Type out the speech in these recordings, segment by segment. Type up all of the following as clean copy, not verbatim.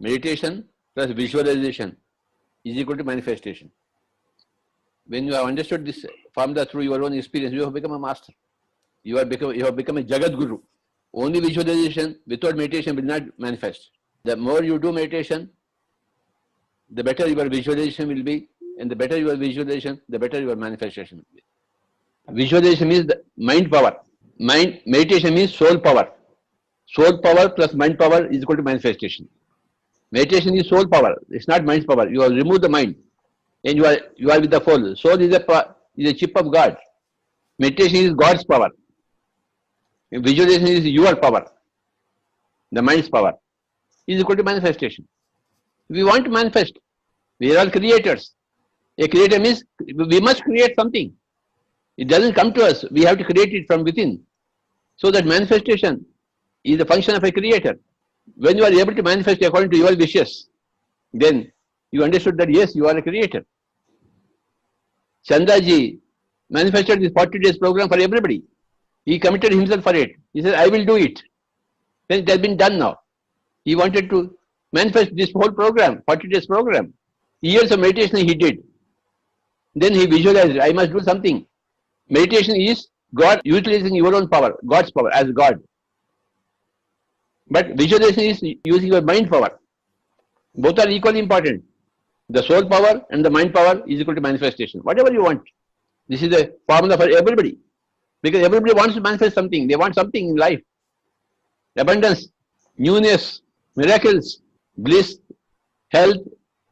meditation plus visualization is equal to manifestation. When you have understood this formula through your own experience, you have become a master. You have become a Jagat Guru. Only visualization without meditation will not manifest. The more you do meditation, the better your visualization will be, and the better your visualization, the better your manifestation will be. Visualization means the mind power. Meditation means soul power. Soul power plus mind power is equal to manifestation. Meditation is soul power. It's not mind power. You have removed the mind, and you are with the soul. Soul is a chip of God. Meditation is God's power. Visualization is your power. The mind's power is equal to manifestation. We want to manifest. We are all creators. A creator means we must create something. It doesn't come to us. We have to create it from within. So that manifestation is the function of a creator. When you are able to manifest according to your wishes, then you understood that yes, you are a creator. Chandra ji manifested this 40 days program for everybody. He committed himself for it. He said, I will do it. Then it has been done now. He wanted to manifest this whole program, 40 days program. Years of meditation he did. Then he visualized, I must do something. Meditation is God utilizing your own power, God's power as God. But visualization is using your mind power. Both are equally important. The soul power and the mind power is equal to manifestation. Whatever you want. This is a formula for everybody. Because everybody wants to manifest something. They want something in life. Abundance, newness, miracles, bliss, health,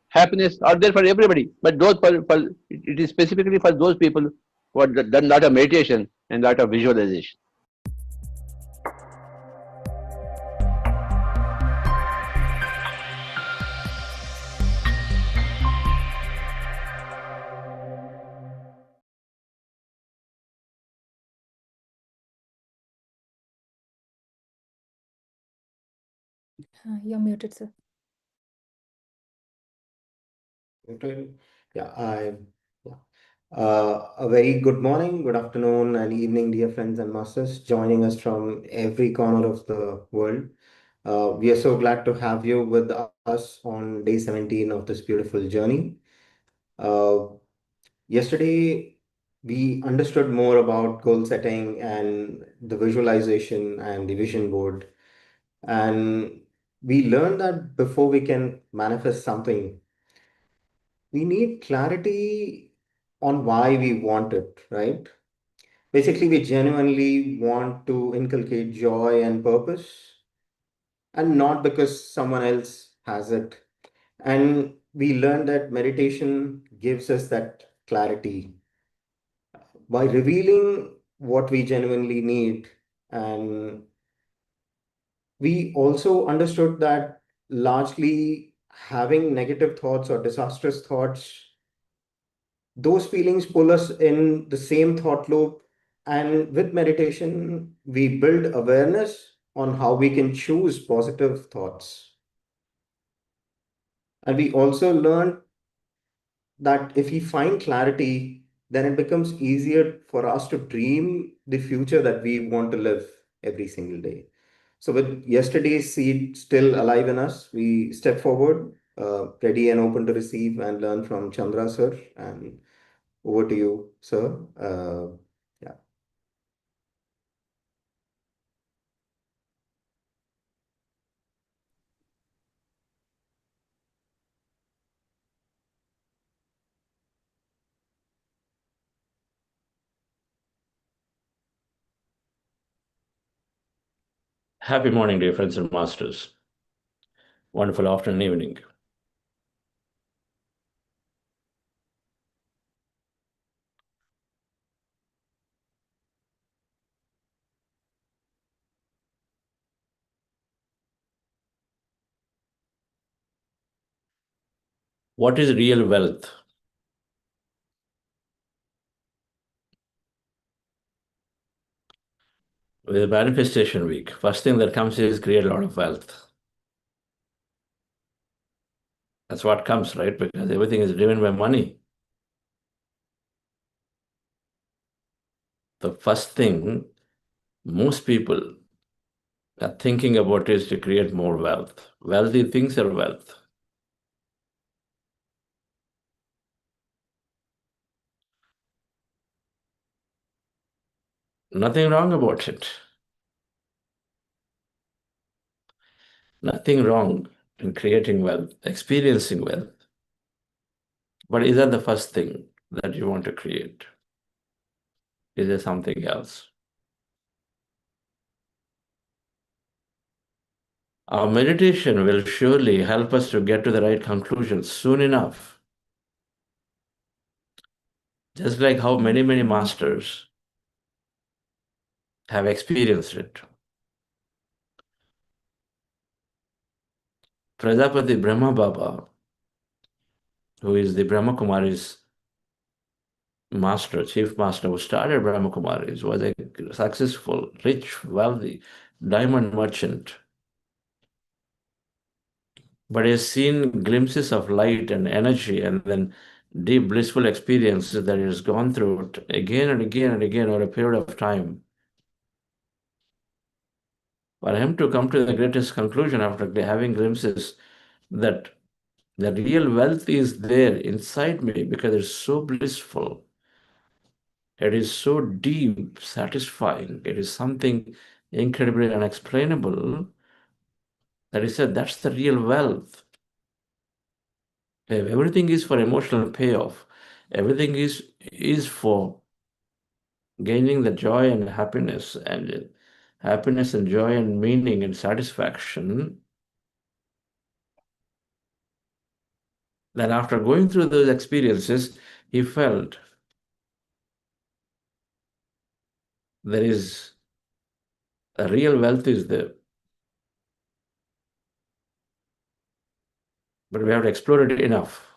happiness are there for everybody. But it is specifically for those people who have done a lot of meditation and a lot of visualization. You're muted, sir. Yeah, a very good morning, good afternoon, and evening, dear friends and masters, joining us from every corner of the world. We are so glad to have you with us on day 17 of this beautiful journey. Yesterday, we understood more about goal setting and the visualization and the vision board. And we learned that before we can manifest something, we need clarity on why we want it, right? Basically, we genuinely want to inculcate joy and purpose, and not because someone else has it. And we learn that meditation gives us that clarity by revealing what we genuinely need. And we also understood that largely having negative thoughts or disastrous thoughts, those feelings pull us in the same thought loop. And with meditation, we build awareness on how we can choose positive thoughts. And we also learn that if we find clarity, then it becomes easier for us to dream the future that we want to live every single day. So, with yesterday's seed still alive in us, we step forward, ready and open to receive and learn from Chandra, sir. And over to you, sir. Yeah. Happy morning, dear friends and masters. Wonderful afternoon, evening. What is real wealth? With manifestation week, first thing that comes is create a lot of wealth. That's what comes, right? Because everything is driven by money. The first thing, most people thinking about is to create more wealth. Wealthy things are wealth. Nothing wrong about it. Nothing wrong in creating wealth, experiencing wealth. But is that the first thing that you want to create? Is there something else? Our meditation will surely help us to get to the right conclusion soon enough. Just like how many masters have experienced it. Prajapati Brahma Baba, who is the Brahma Kumari's master, chief master, who started Brahma Kumaris, was a successful, rich, wealthy diamond merchant. But he has seen glimpses of light and energy and then deep blissful experiences that he has gone through it again and again and again over a period of time. For him to come to the greatest conclusion after having glimpses that the real wealth is there inside me because it's so blissful. It is so deep, satisfying. It is something incredibly unexplainable that he said that's the real wealth. Everything is for emotional payoff. Everything is for gaining the joy and happiness and joy and meaning and satisfaction. Then after going through those experiences, he felt there is a real wealth is there. But we have to explore it enough.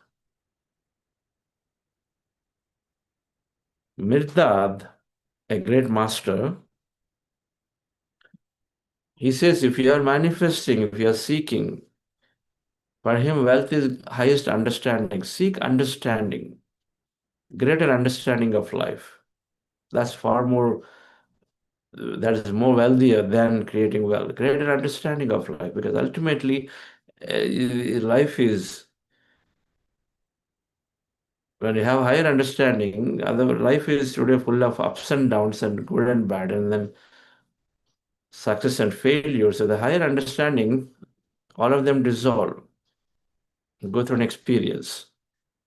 Mirdad, a great master, he says if you are manifesting, if you are seeking, for him wealth is highest understanding. Seek understanding, greater understanding of life. That's far more, that is more wealthier than creating wealth. Greater understanding of life, because ultimately life is, when you have higher understanding, other life is today full of ups and downs and good and bad, and then success and failure. So the higher understanding, all of them dissolve, go through an experience.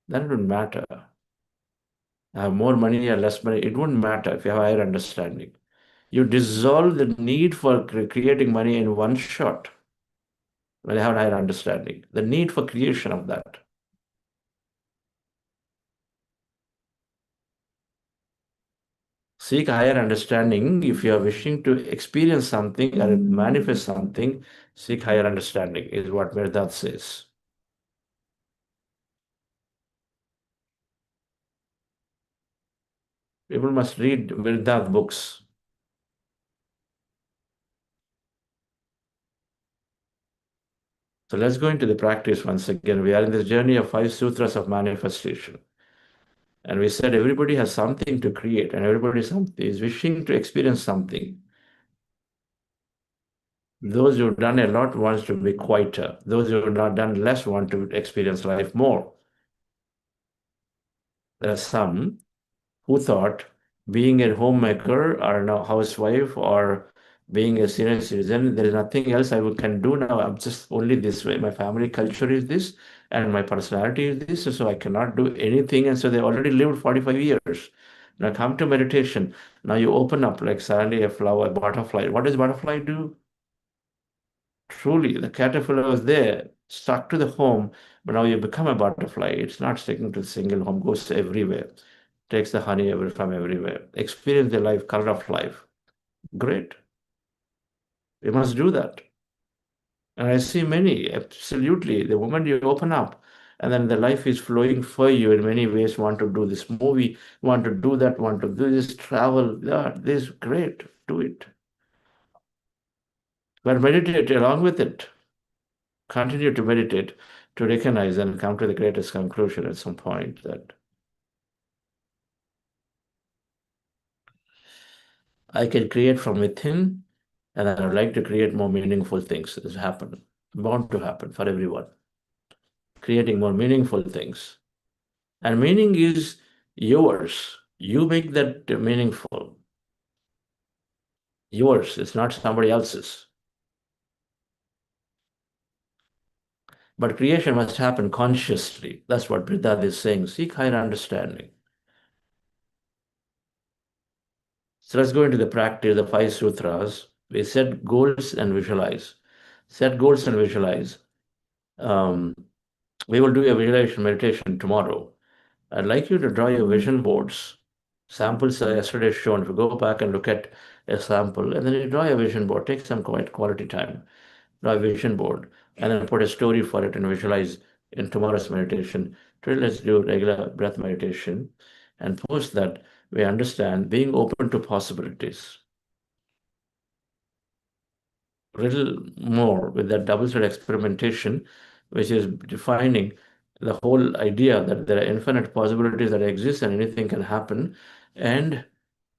That wouldn't matter. Have more money or less money, it wouldn't matter if you have higher understanding. You dissolve the need for creating money in one shot when you have a higher understanding. The need for creation of that. Seek higher understanding. If you are wishing to experience something or manifest something, seek higher understanding, is what Vedas says. People must read Vedas books. So let's go into the practice once again. We are in this journey of 5 sutras of manifestation. And we said everybody has something to create and everybody is wishing to experience something. Those who've done a lot wants to be quieter. Those who have not done less want to experience life more. There are some who thought being a homemaker or a housewife or being a senior citizen, there is nothing else can do now. I'm just only this way. My family culture is this and my personality is this, so I cannot do anything. And so they already lived 45 years. Now come to meditation. Now you open up like suddenly a flower, a butterfly. What does butterfly do? Truly, the caterpillar was there, stuck to the home, but now you become a butterfly. It's not sticking to a single home, goes everywhere, takes the honey from everywhere. Experience the life, color of life. Great. We must do that. And I see many, absolutely. The moment you open up, and then the life is flowing for you in many ways. Want to do this movie, want to do that, want to do this, travel, that, this, great, do it. But meditate along with it. Continue to meditate to recognize and come to the greatest conclusion at some point that I can create from within And I would like to create more meaningful things. This happen, bound to happen for everyone. Creating more meaningful things. And meaning is yours. You make that meaningful. Yours, it's not somebody else's. But creation must happen consciously. That's what Buddha is saying. Seek higher understanding. So let's go into the practice, the 5 sutras. We set goals and visualize. Set goals and visualize. We will do a visualization meditation tomorrow. I'd like you to draw your vision boards. Samples are yesterday shown. If you go back and look at a sample, and then you draw a vision board, take some quality time, draw a vision board, and then put a story for it and visualize in tomorrow's meditation. Today, let's do regular breath meditation. And post that, we understand being open to possibilities. A little more with that double-sided experimentation, which is defining the whole idea that there are infinite possibilities that exist and anything can happen. And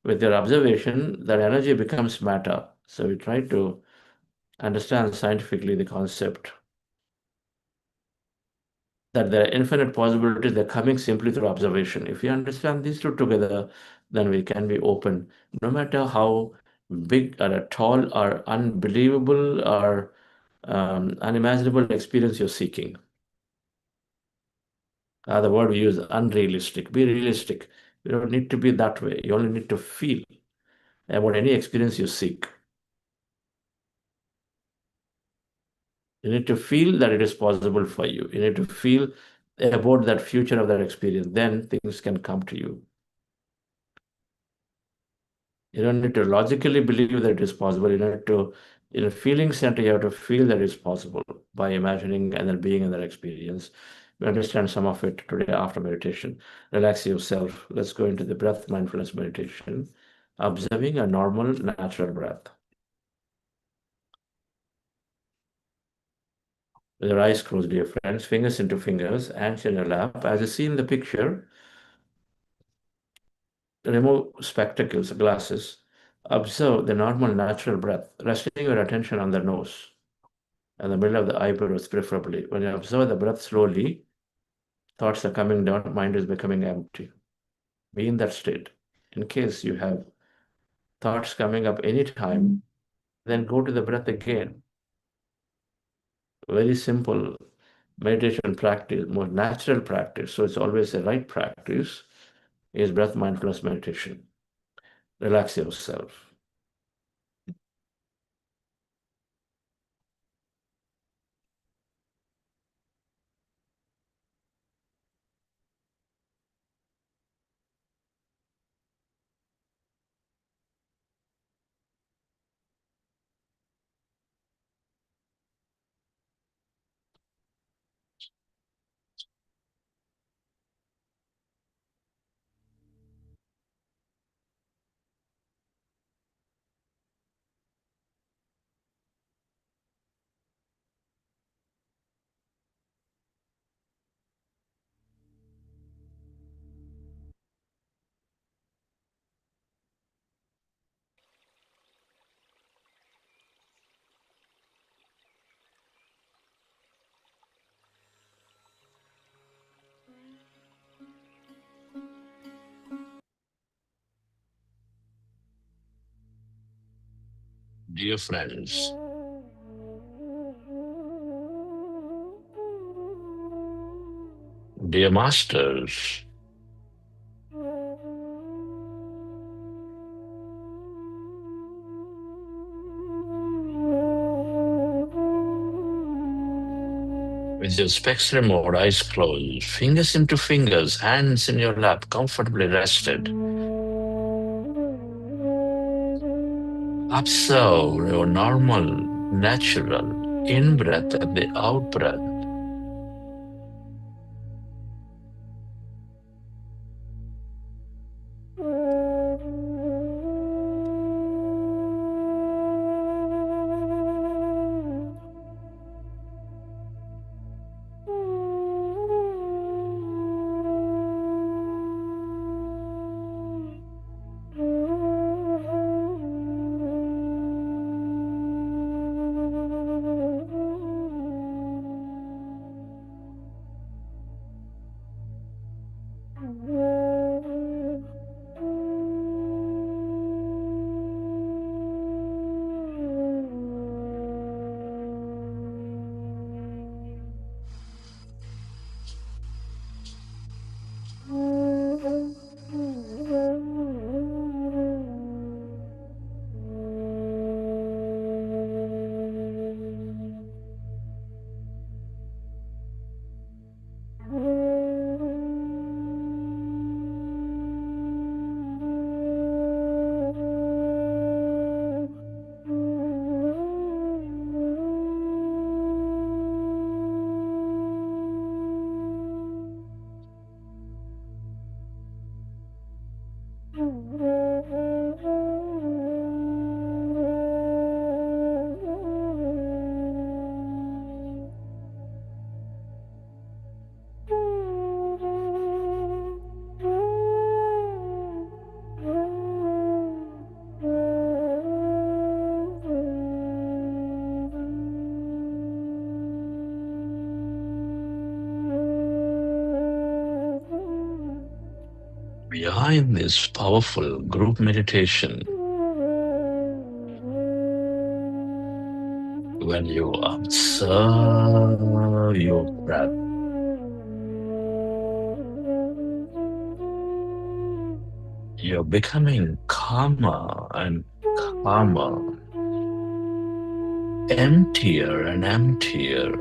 with your observation, that energy becomes matter. So we try to understand scientifically the concept that there are infinite possibilities that are coming simply through observation. If you understand these two together, then we can be open, no matter how big or tall or unbelievable or unimaginable experience you're seeking. The word we use, unrealistic. Be realistic. You don't need to be that way. You only need to feel about any experience you seek. You need to feel that it is possible for you. You need to feel about that future of that experience. Then things can come to you. You don't need to logically believe that it is possible. You need to, in a feeling center, you have to feel that it's possible by imagining and then being in that experience. We understand some of it today after meditation. Relax yourself. Let's go into the breath mindfulness meditation, observing a normal, natural breath. With your eyes closed, dear friends, fingers into fingers, hands in your lap. As you see in the picture, remove spectacles, glasses. Observe the normal, natural breath, resting your attention on the nose and the middle of the eyebrows, preferably. When you observe the breath slowly, thoughts are coming down, mind is becoming empty. Be in that state. In case you have thoughts coming up anytime, then go to the breath again. Very simple meditation practice, more natural practice. So it's always the right practice is breath mindfulness meditation. Relax yourself. Dear friends, dear masters, with your specs removed, eyes closed, fingers into fingers, hands in your lap, comfortably rested. Observe your normal, natural in-breath and the out-breath. find this powerful group meditation when you observe your breath. You're becoming calmer and calmer, emptier and emptier.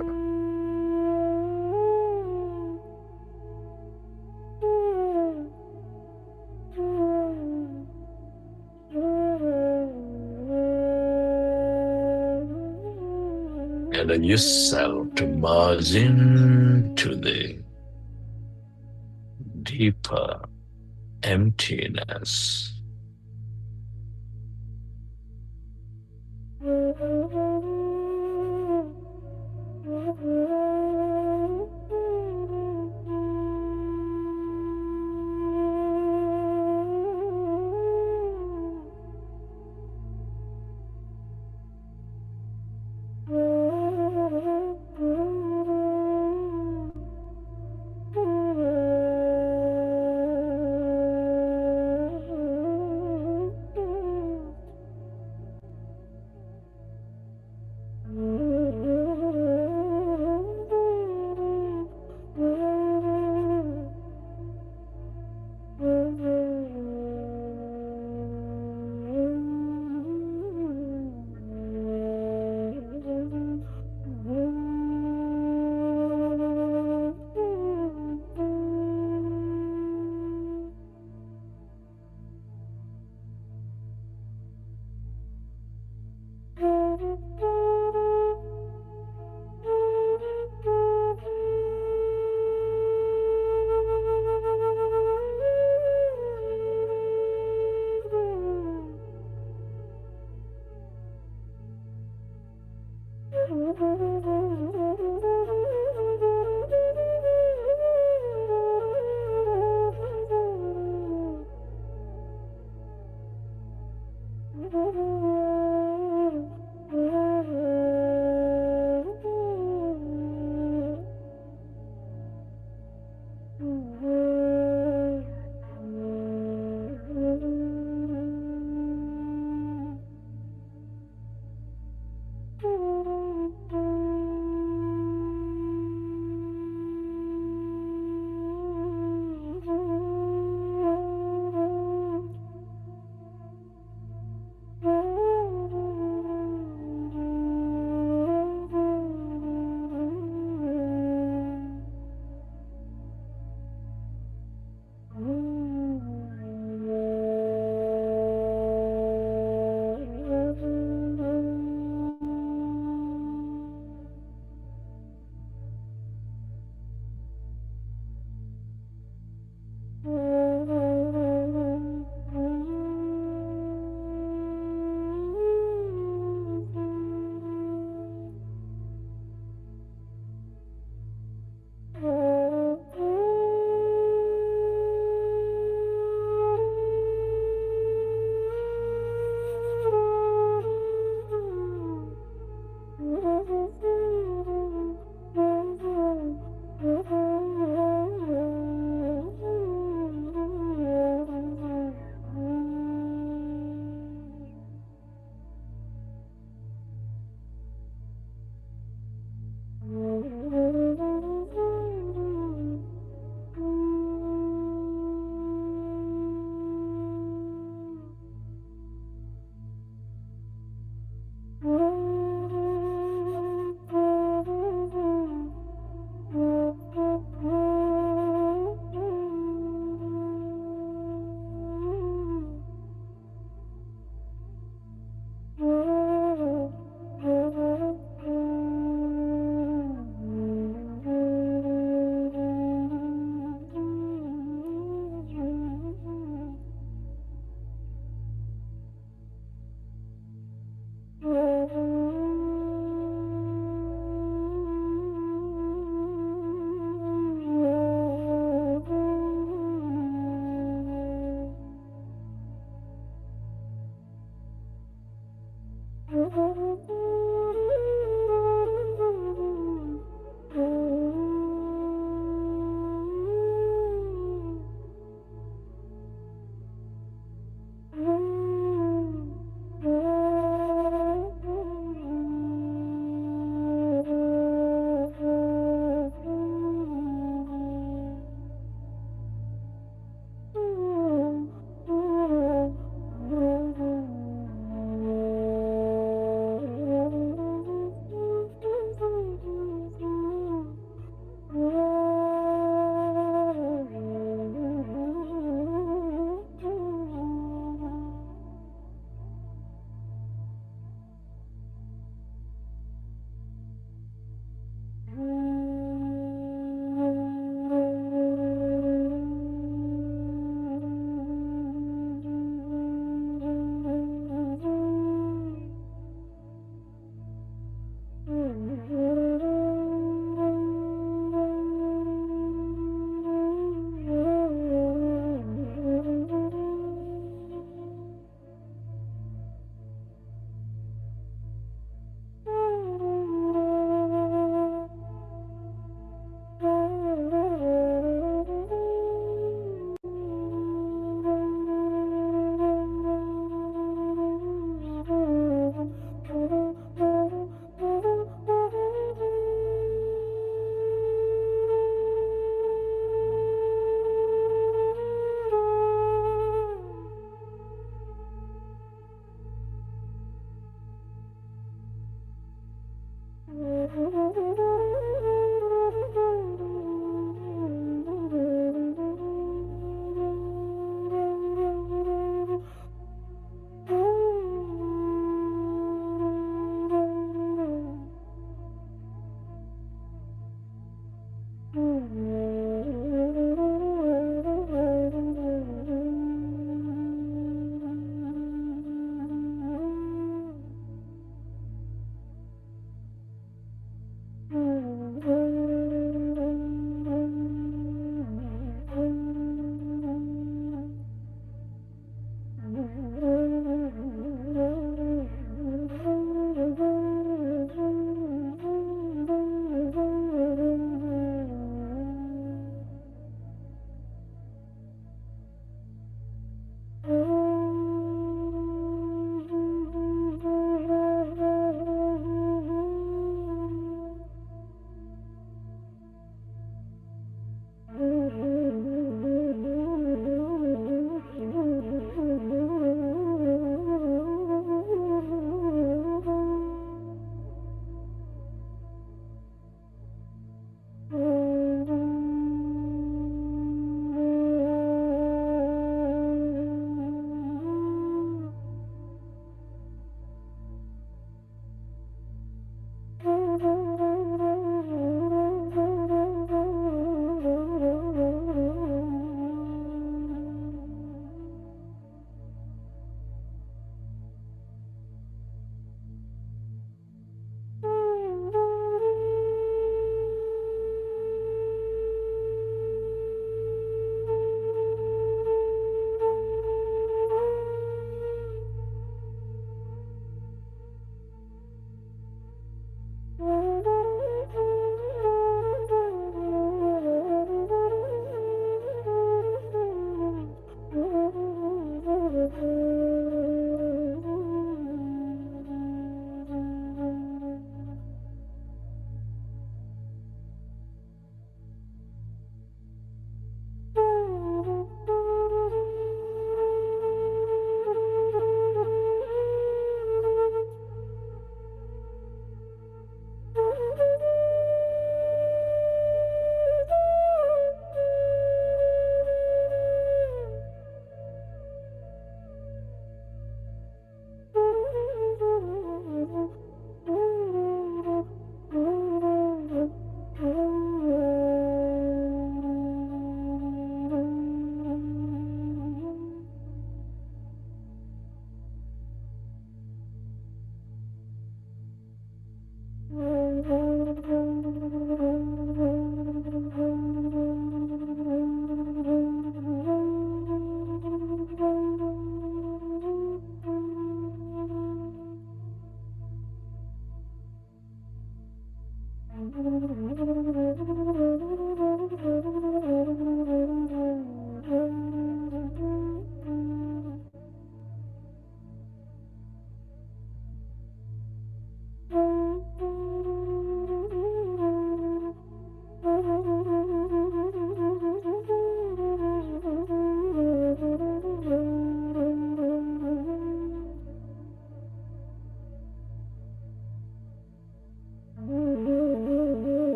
And allow yourself to merge into the deeper emptiness.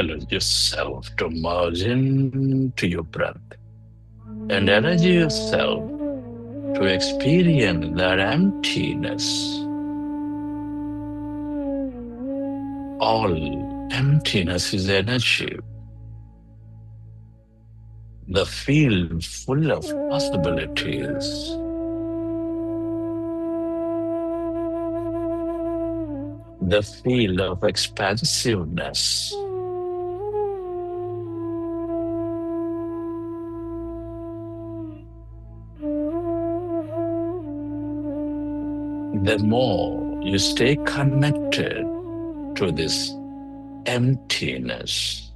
allow yourself to merge into your breath and allow yourself to experience that emptiness. All emptiness is energy. The field full of possibilities. The field of expansiveness. The more you stay connected to this emptiness,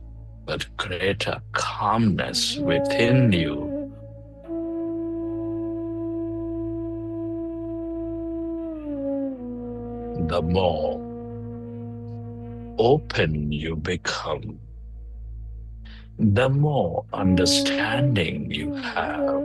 but greater calmness within you, the more open you become, the more understanding you have.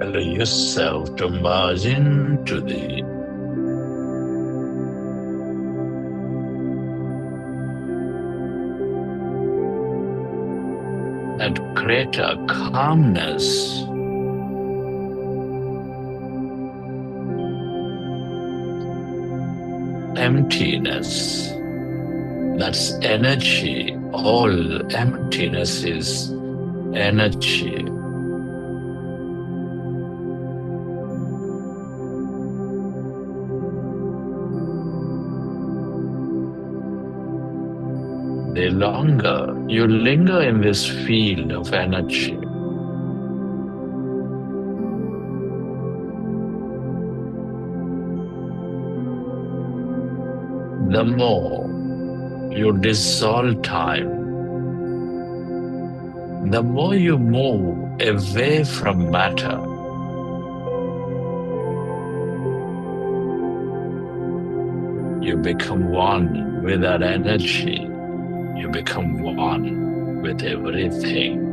Allow yourself to merge into the that greater calmness, emptiness. That's energy. All emptiness is energy. The longer you linger in this field of energy, the more you dissolve time, the more you move away from matter. You become one with that energy. You become one with everything.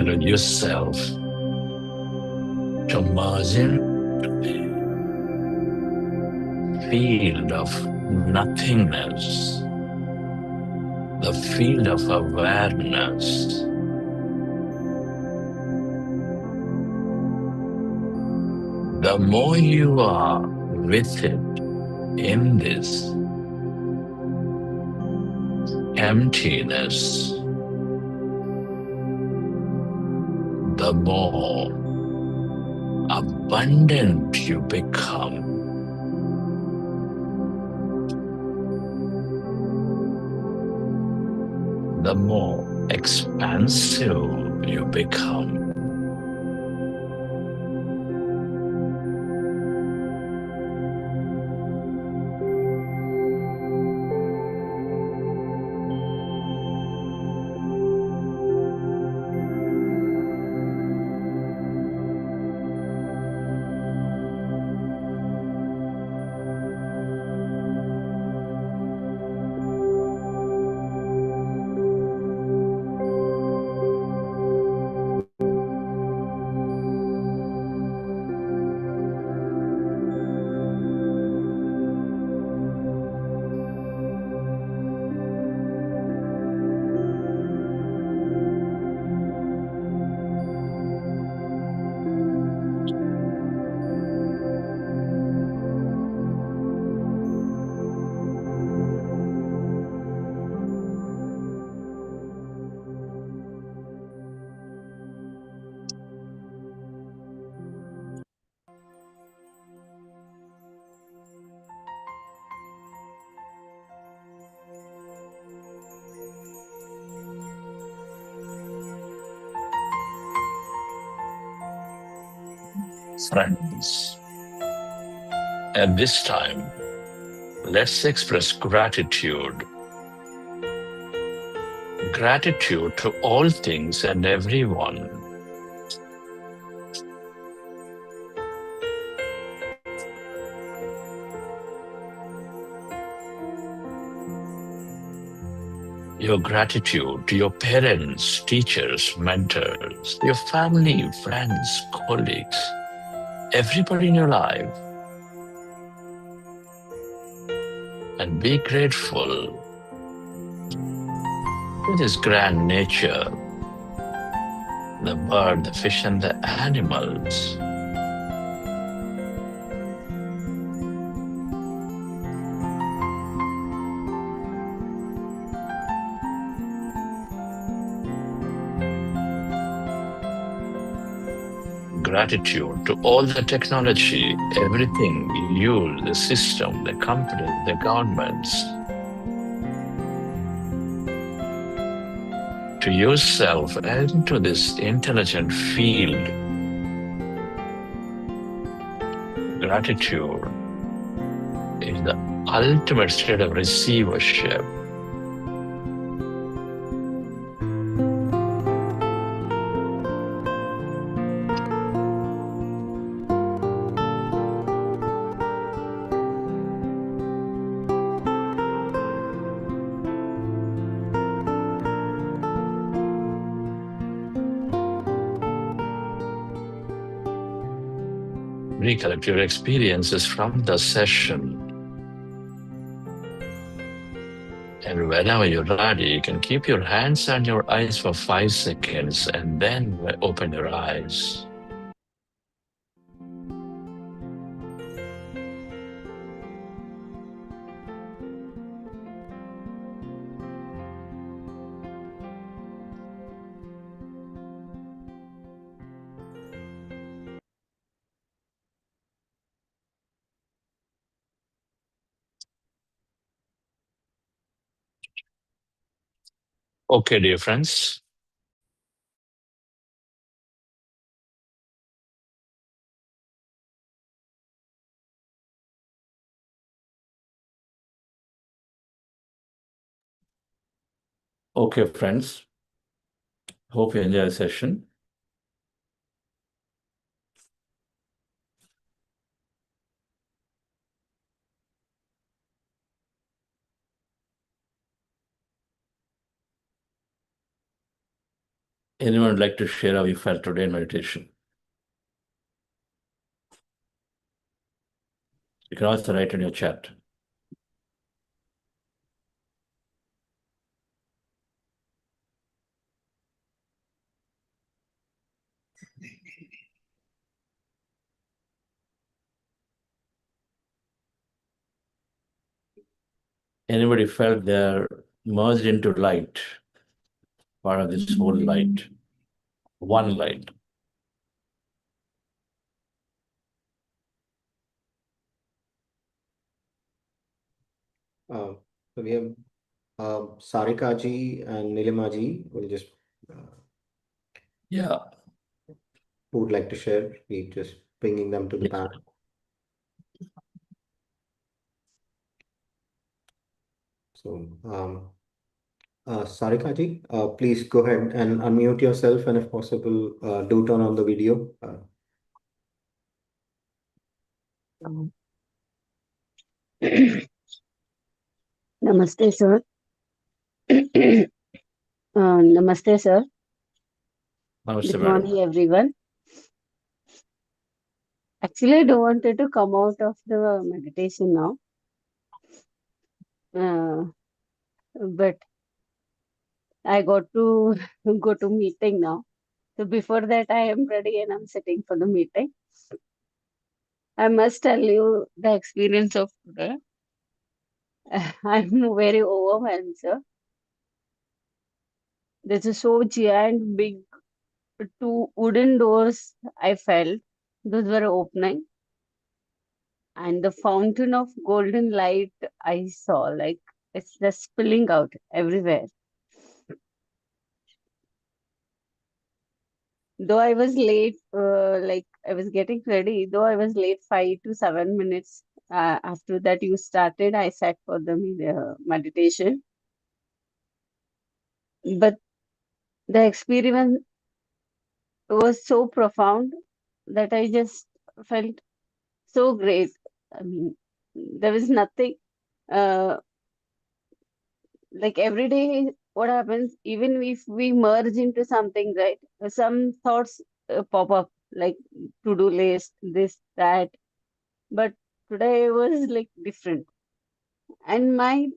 allow yourself to merge in field of nothingness, the field of awareness. The more you are with it in this emptiness, the more abundant you become. The more expansive you become. Friends, at this time, let's express gratitude. Gratitude to all things and everyone. Your gratitude to your parents, teachers, mentors, your family, friends, colleagues, everybody in your life. And be grateful to this grand nature, the bird, the fish, and the animals. Gratitude to all the technology, everything you use, the system, the companies, the governments. To yourself and to this intelligent field. Gratitude is the ultimate state of receivership. Recollect your experiences from the session. And whenever you're ready, you can keep your hands on your eyes for 5 seconds and then open your eyes. Okay, dear friends. Okay, friends. Hope you enjoy the session. Anyone would like to share how you felt today in meditation? You can also write in your chat. Anybody felt they're merged into light, part of this whole light, one light? So we have Sarika ji and Nilima ji will just Yeah. who would like to share. We just bringing them to the Yes. panel. So Sarika ji, please go ahead and unmute yourself, and if possible, do turn on the video. Namaste, sir. Namaste, sir. Namaste, Good madam. morning, everyone. Actually, I don't wanted to come out of the meditation now, but I got to go to meeting now. So before that, I am ready and I'm sitting for the meeting. I must tell you the experience of today. I'm very overwhelmed, sir. This is so giant, big, two wooden doors I felt. Those were opening. And the fountain of golden light I saw, like it's just spilling out everywhere. Though I was late, like I was getting ready, though I was late 5 to 7 minutes after that you started, I sat for the meditation. But the experience was so profound that I just felt so great. I mean, there was nothing. Like every day what happens, even if we merge into something, right, some thoughts pop up, like to-do list, this, that, but today was like different. And my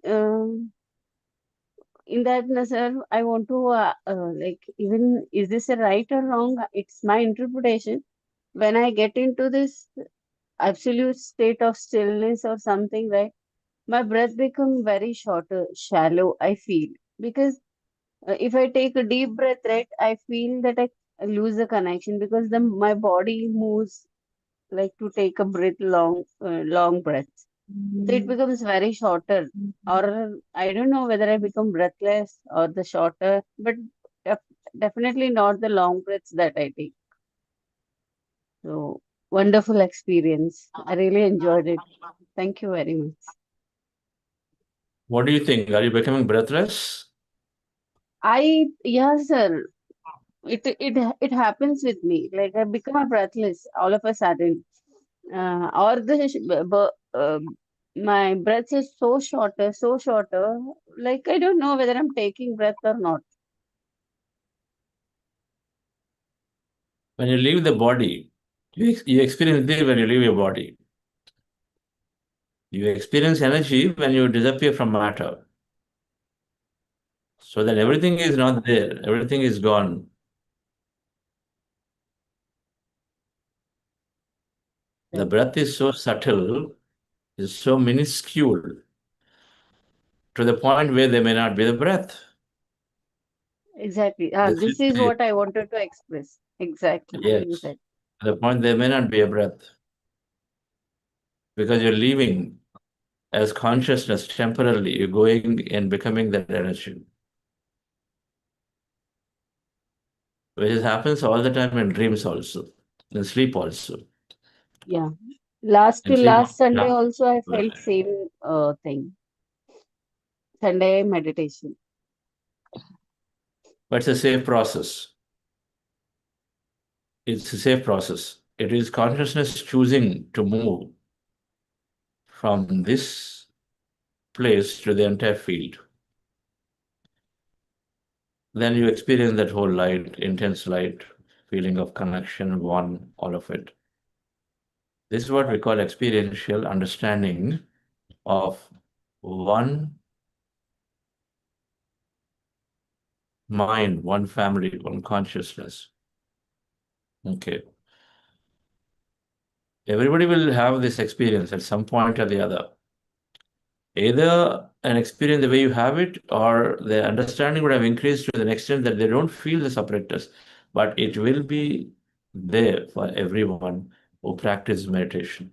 in that sir, I want to like, even is this a right or wrong, it's my interpretation. When I get into this absolute state of stillness or something, right, my breath become very shorter, shallow, I feel. Because if I take a deep breath, right, I feel that I lose the connection because my body moves like to take a breath, long breaths. So it becomes very shorter, or I don't know whether I become breathless or the shorter, but def- definitely not the long breaths that I take. So wonderful experience. I really enjoyed it. Thank you very much. What do you think? Are you becoming breathless? Yes, sir. It happens with me. Like I become a breathless all of a sudden. Or my breath is so shorter. Like I don't know whether I'm taking breath or not. When you leave the body, you experience this when you leave your body. You experience energy when you disappear from matter. So then everything is not there, everything is gone. The Right. breath is so subtle, is so minuscule, to the point where there may not be the breath. Exactly. This This is is the- what I wanted to express. Exactly. You Yes, said. to the point there may not be a breath. Because you're leaving as consciousness temporarily, you're going and becoming that energy. Which happens all the time in dreams also, in sleep also. Yeah. Last In sleep, Sunday also I felt same thing. Sunday meditation. but it's a safe process. It's a safe process. It is consciousness choosing to move from this place to the entire field. then you experience that whole light, intense light, feeling of connection, one, all of it. This is what we call experiential understanding of one mind, one family, one consciousness. Okay. Everybody will have this experience at some point or the other. Either an experience the way you have it, or the understanding would have increased to the extent that they don't feel the separateness, but it will be there for everyone who practice meditation.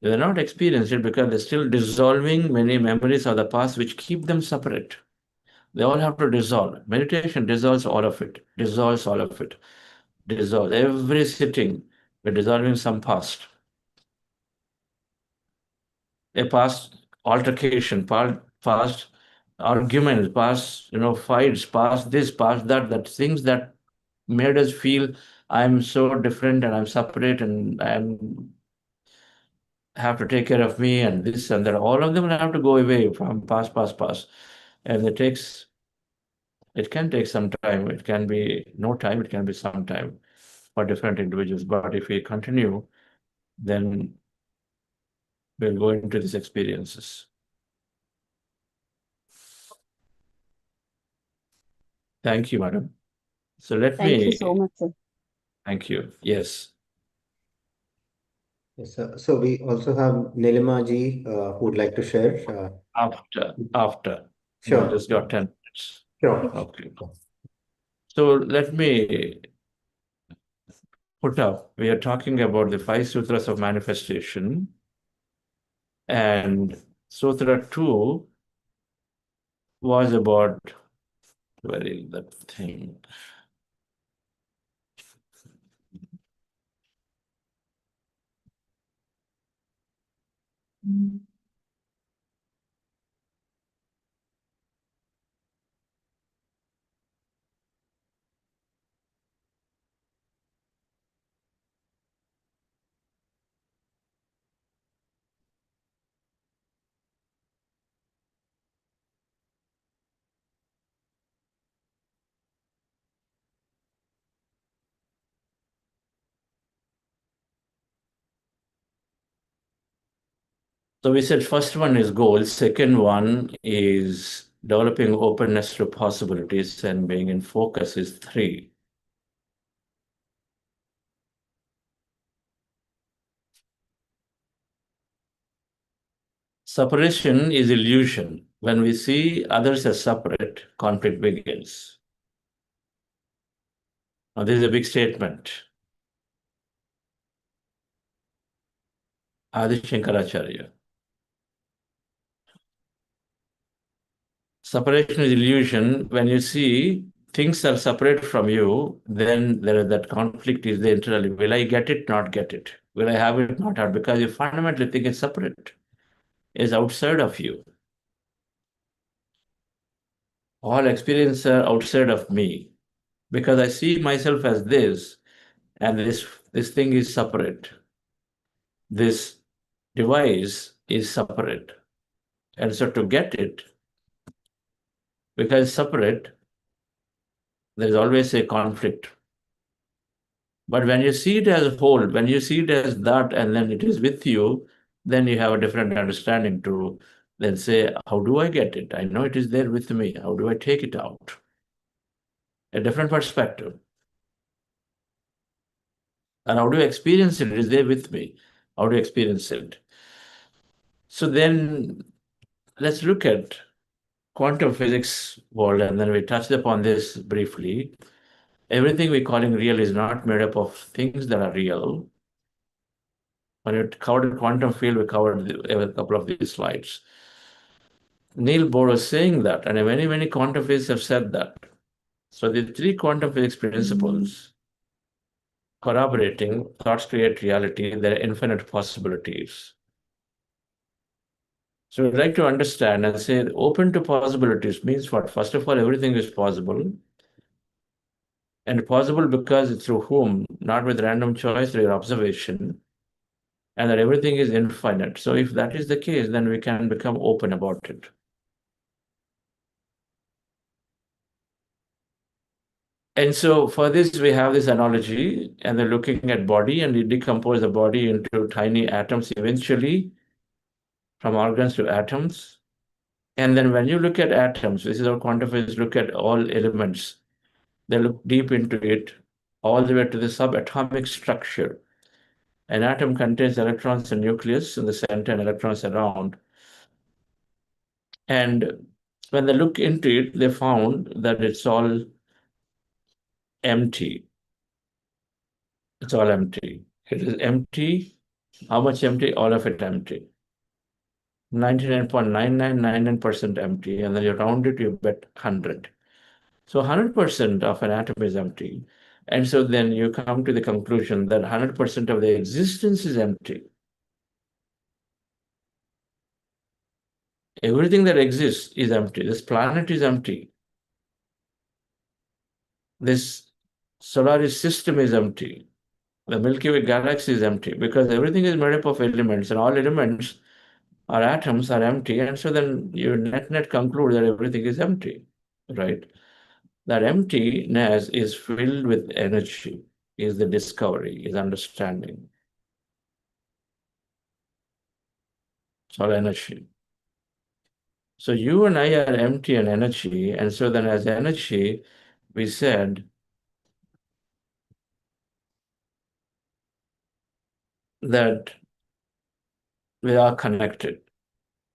They are not experienced it because they're still dissolving many memories of the past which keep them separate. They all have to dissolve. Meditation dissolves all of it, dissolves all of it, dissolves. Every sitting, we're dissolving some past. A past altercation, past arguments, past fights, past this, past that, that things that made us feel I'm so different and I'm separate and I'm have to take care of me and this and that. All of them will have to go away from past. And it can take some time. It can be no time, it can be some time for different individuals. But if we continue, then we'll go into these experiences. Thank you, madam. So Thank you so much, sir. Thank you. Yes. Yes, sir. So we also have Nilima ji who would like to share. After. Sure. We just got 10 minutes. Sure. Okay. So let me put up, we are talking about the 5 sutras of manifestation, and Sutra 2 was about, where is that thing? So we said first one is goals, second one is developing openness to possibilities, and being in focus is 3. Separation is illusion. When we see others as separate, conflict begins. Now, this is a big statement. Adi Shankaracharya. Separation is illusion. When you see things are separate from you, then there is that conflict is there internally. Will I get it, not get it? Will I have it, not have it? Because you fundamentally think it's separate. It's outside of you. All experiences are outside of me. Because I see myself as this, and this thing is separate. This device is separate. And so to get it, because separate, there is always a conflict. But when you see it as a whole, when you see it as that, and then it is with you, then you have a different understanding to then say, how do I get it? I know it is there with me. How do I take it out? A different perspective. And how do I experience it? It is there with me. How do you experience it? So then let's look at quantum physics world, and then we touched upon this briefly. Everything we calling real is not made up of things that are real. When we covered quantum field, we covered a couple of these slides. Neil Bohr was saying that, and many quantum physicists have said that. So the 3 quantum physics principles, corroborating, thoughts create reality, there are infinite possibilities. So we'd like to understand and say open to possibilities means what? First of all, everything is possible. And possible because through whom? Not with random choice, through your observation. And that everything is infinite. So if that is the case, then we can become open about it. And so for this, we have this analogy, and they're looking at body, and you decompose the body into tiny atoms eventually, from organs to atoms. And then when you look at atoms, this is how quantum physics look at all elements. They look deep into it, all the way to the subatomic structure. An atom contains electrons and nucleus in the center and electrons around. And when they look into it, they found that it's all empty. It's all empty. It is empty. How much empty? All of it empty. 99.9999% empty. And then you round it, you bet 100. So 100% of an atom is empty. And so then you come to the conclusion that 100% of the existence is empty. Everything that exists is empty. This planet is empty. This solar system is empty. The Milky Way galaxy is empty because everything is made up of elements, and all elements or atoms are empty. And so then you net conclude that everything is empty, right? That emptiness is filled with energy, is the discovery, is understanding. It's all energy. So you and I are empty and energy. And so then as energy, we said that we are connected.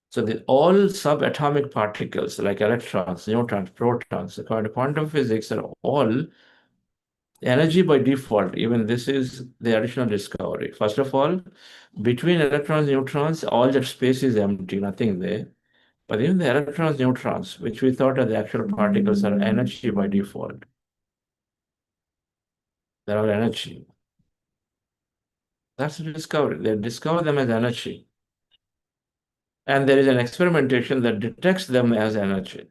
So all subatomic particles like electrons, neutrons, protons, according to quantum physics, are all energy by default. Even this is the additional discovery. First of all, between electrons, neutrons, all that space is empty, nothing there. But even the electrons, neutrons, which we thought are the actual particles, are energy by default. They're all energy. That's the discovery. They discover them as energy. And there is an experimentation that detects them as energy.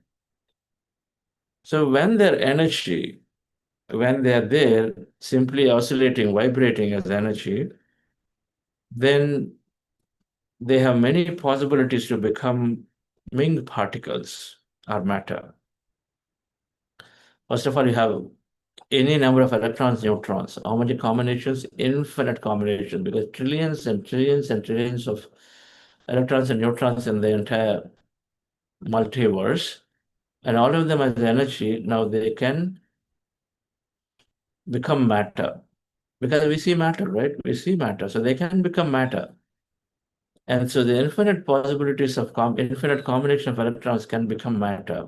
So when they're energy, when they're there, simply oscillating, vibrating as energy, then they have many possibilities to become winged particles or matter. First of all, you have any number of electrons, neutrons. How many combinations? Infinite combinations, because trillions and trillions and trillions of electrons and neutrons in the entire multiverse, and all of them as energy. Now they can become matter, because we see matter, right? We see matter, so they can become matter. And so the infinite possibilities of infinite combination of electrons can become matter.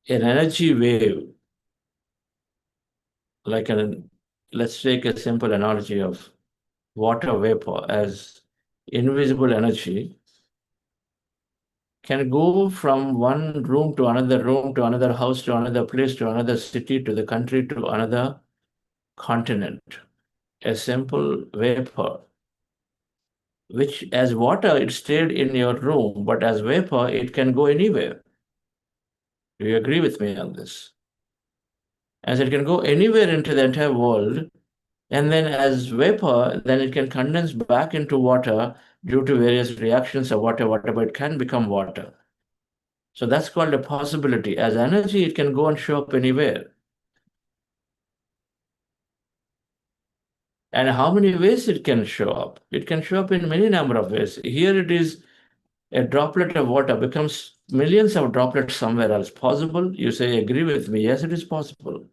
An energy wave, like let's take a simple analogy of water vapor as invisible energy, can go from one room to another house, to another place, to another city, to the country, to another continent. A simple vapor, which as water, it stayed in your room, but as vapor, it can go anywhere. Do you agree with me on this? As it can go anywhere into the entire world, and then as vapor, then it can condense back into water due to various reactions of water, but it can become water. So that's called a possibility. As energy, it can go and show up anywhere. And how many ways it can show up? It can show up in many number of ways. Here it is, a droplet of water becomes millions of droplets somewhere else. Possible? You say, agree with me. Yes, it is possible.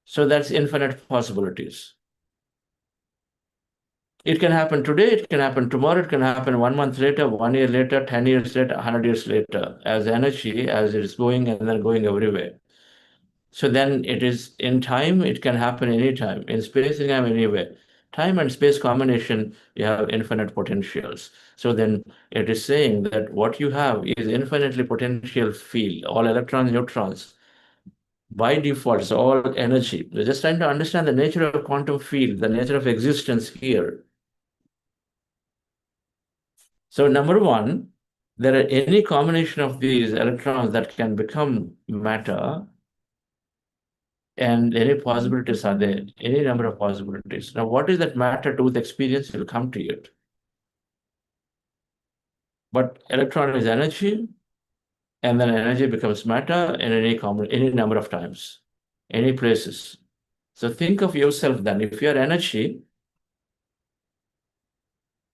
So that's infinite possibilities. It can happen today, it can happen tomorrow, it can happen 1 month later, 1 year later, 10 years later, 100 years later, as energy, as it is going and then going everywhere. So then it is in time, it can happen anytime. In space, it can happen anywhere. Time and space combination, you have infinite potentials. So then it is saying that what you have is infinitely potential field, all electrons, neutrons. By default, it's all energy. We're just trying to understand the nature of quantum field, the nature of existence here. So number one, there are any combination of these electrons that can become matter, and any possibilities are there, any number of possibilities. Now, what is that matter to with experience? Will come to it. But electron is energy, and then energy becomes matter in any number of times, any places. So think of yourself then, if you're energy,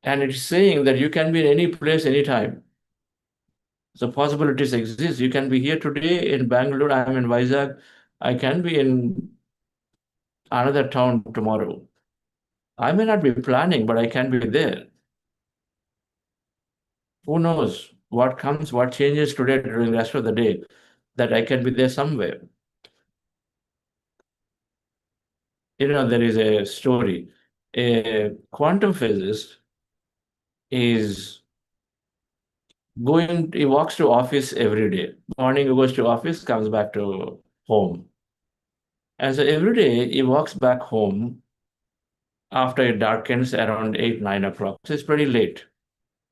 and it's saying that you can be in any place, anytime. So possibilities exist. You can be here today in Bangalore, I'm in Vizag, I can be in another town tomorrow. I may not be planning, but I can be there. Who knows what comes, what changes today during the rest of the day, that I can be there somewhere. There is a story. A quantum physicist is he walks to office every day. Morning he goes to office, comes back to home. And so every day he walks back home after it darkens around 8, 9 o'clock. So it's pretty late.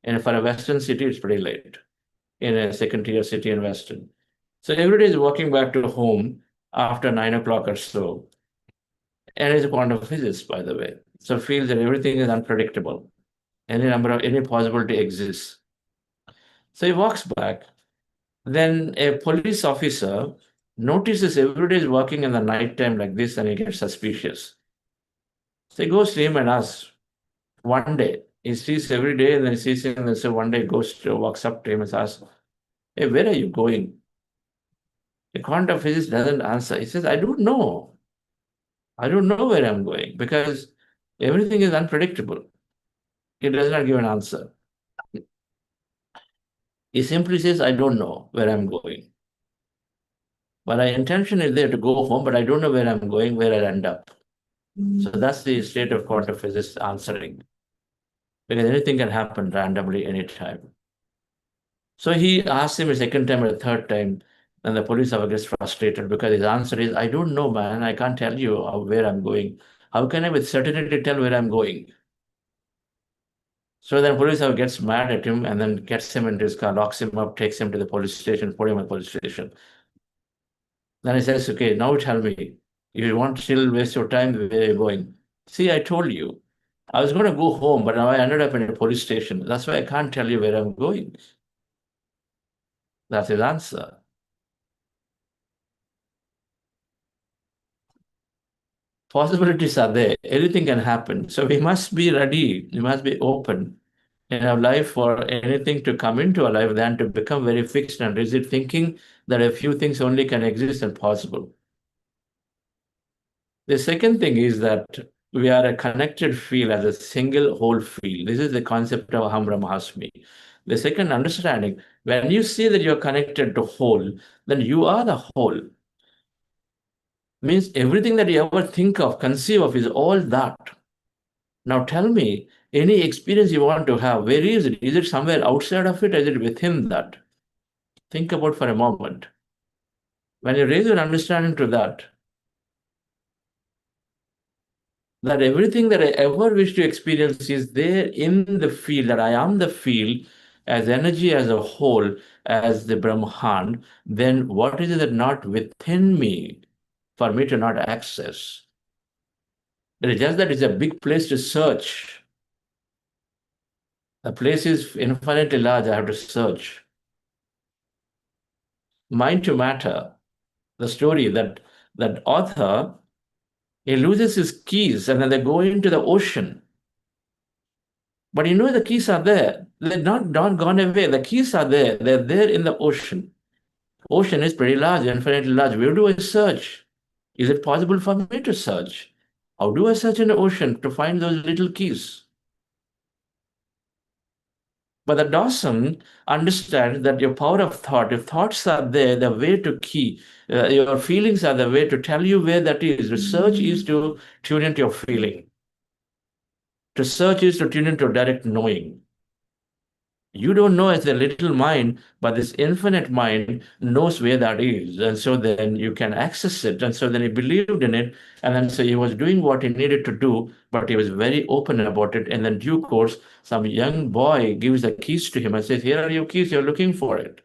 And for a Western city, it's pretty late. In a second-tier city in Western. So every day he's walking back to home after 9 o'clock or so. And he's a quantum physicist, by the way. So feels that everything is unpredictable. Any possibility exists. So he walks back. Then a police officer notices every day he's working in the nighttime like this, and he gets suspicious. So he goes to him and asks, one day, he sees every day, and then he sees him, and so one day walks up to him and asks, hey, where are you going? The quantum physicist doesn't answer. He says, I don't know. I don't know where I'm going because everything is unpredictable. He does not give an answer. He simply says, I don't know where I'm going. But my intention is there to go home, but I don't know where I'm going, where I'll end up. So that's the state of quantum physics answering. Because anything can happen randomly anytime. So he asks him a second time or a third time, and the police officer gets frustrated because his answer is, I don't know, man. I can't tell you where I'm going. How can I with certainty tell where I'm going? So then police officer gets mad at him and then gets him into his car, locks him up, takes him to the police station, put him in the police station. Then he says, okay, now tell me, you want to still waste your time, where are you going? See, I told you. I was going to go home, but now I ended up in a police station. That's why I can't tell you where I'm going. That's his answer. Possibilities are there. Anything can happen. So we must be ready. We must be open in our life for anything to come into our life than to become very fixed and rigid, thinking that a few things only can exist and possible. The second thing is that we are a connected field as a single whole field. This is the concept of Aham Brahmasmi. The second understanding, when you see that you're connected to whole, then you are the whole. Means everything that you ever think of, conceive of, is all that. Now tell me, any experience you want to have, where is it? Is it somewhere outside of it, or is it within that? Think about for a moment. When you raise your understanding to that everything that I ever wish to experience is there in the field, that I am the field, as energy as a whole, as the Brahman, then what is it that not within me for me to not access? It is just that it's a big place to search. The place is infinitely large, I have to search. Mind to matter, the story that author, he loses his keys and then they go into the ocean. But the keys are there. They're not gone away. The keys are there. They're there in the ocean. Ocean is pretty large, infinitely large. Where do I search? Is it possible for me to search? How do I search in the ocean to find those little keys? But the Dawson understands that your power of thought, if thoughts are there, the way to key, your feelings are the way to tell you where that is. Research is to tune into your feeling. To search is to tune into direct knowing. You don't know as a little mind, but this infinite mind knows where that is. And so then you can access it. And so then he believed in it. And then so he was doing what he needed to do, but he was very open about it. And then due course, some young boy gives the keys to him and says, here are your keys, you're looking for it.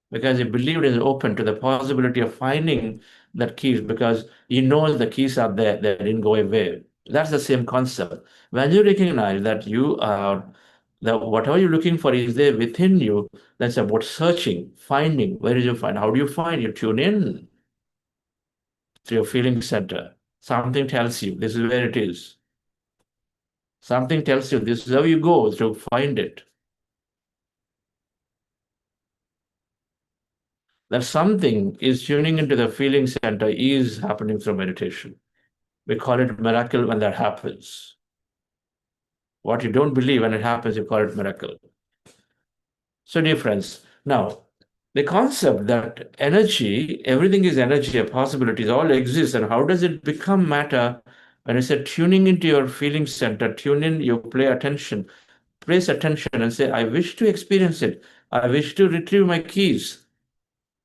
Because he believed is open to the possibility of finding that keys, because he knows the keys are there, they didn't go away. That's the same concept. When you recognize that you are Whatever you're looking for is there within you. That's about searching, finding. Where did you find? How do you find? You tune in to your feeling center. Something tells you this is where it is. Something tells you this is how you go to find it. That something is tuning into the feeling center is happening through meditation. We call it miracle when that happens. What you don't believe when it happens, you call it miracle. So, dear friends, now the concept that energy, everything is energy, possibilities all exist, and how does it become matter? When I said tuning into your feeling center, tune in, you place attention and say, I wish to experience it. I wish to retrieve my keys.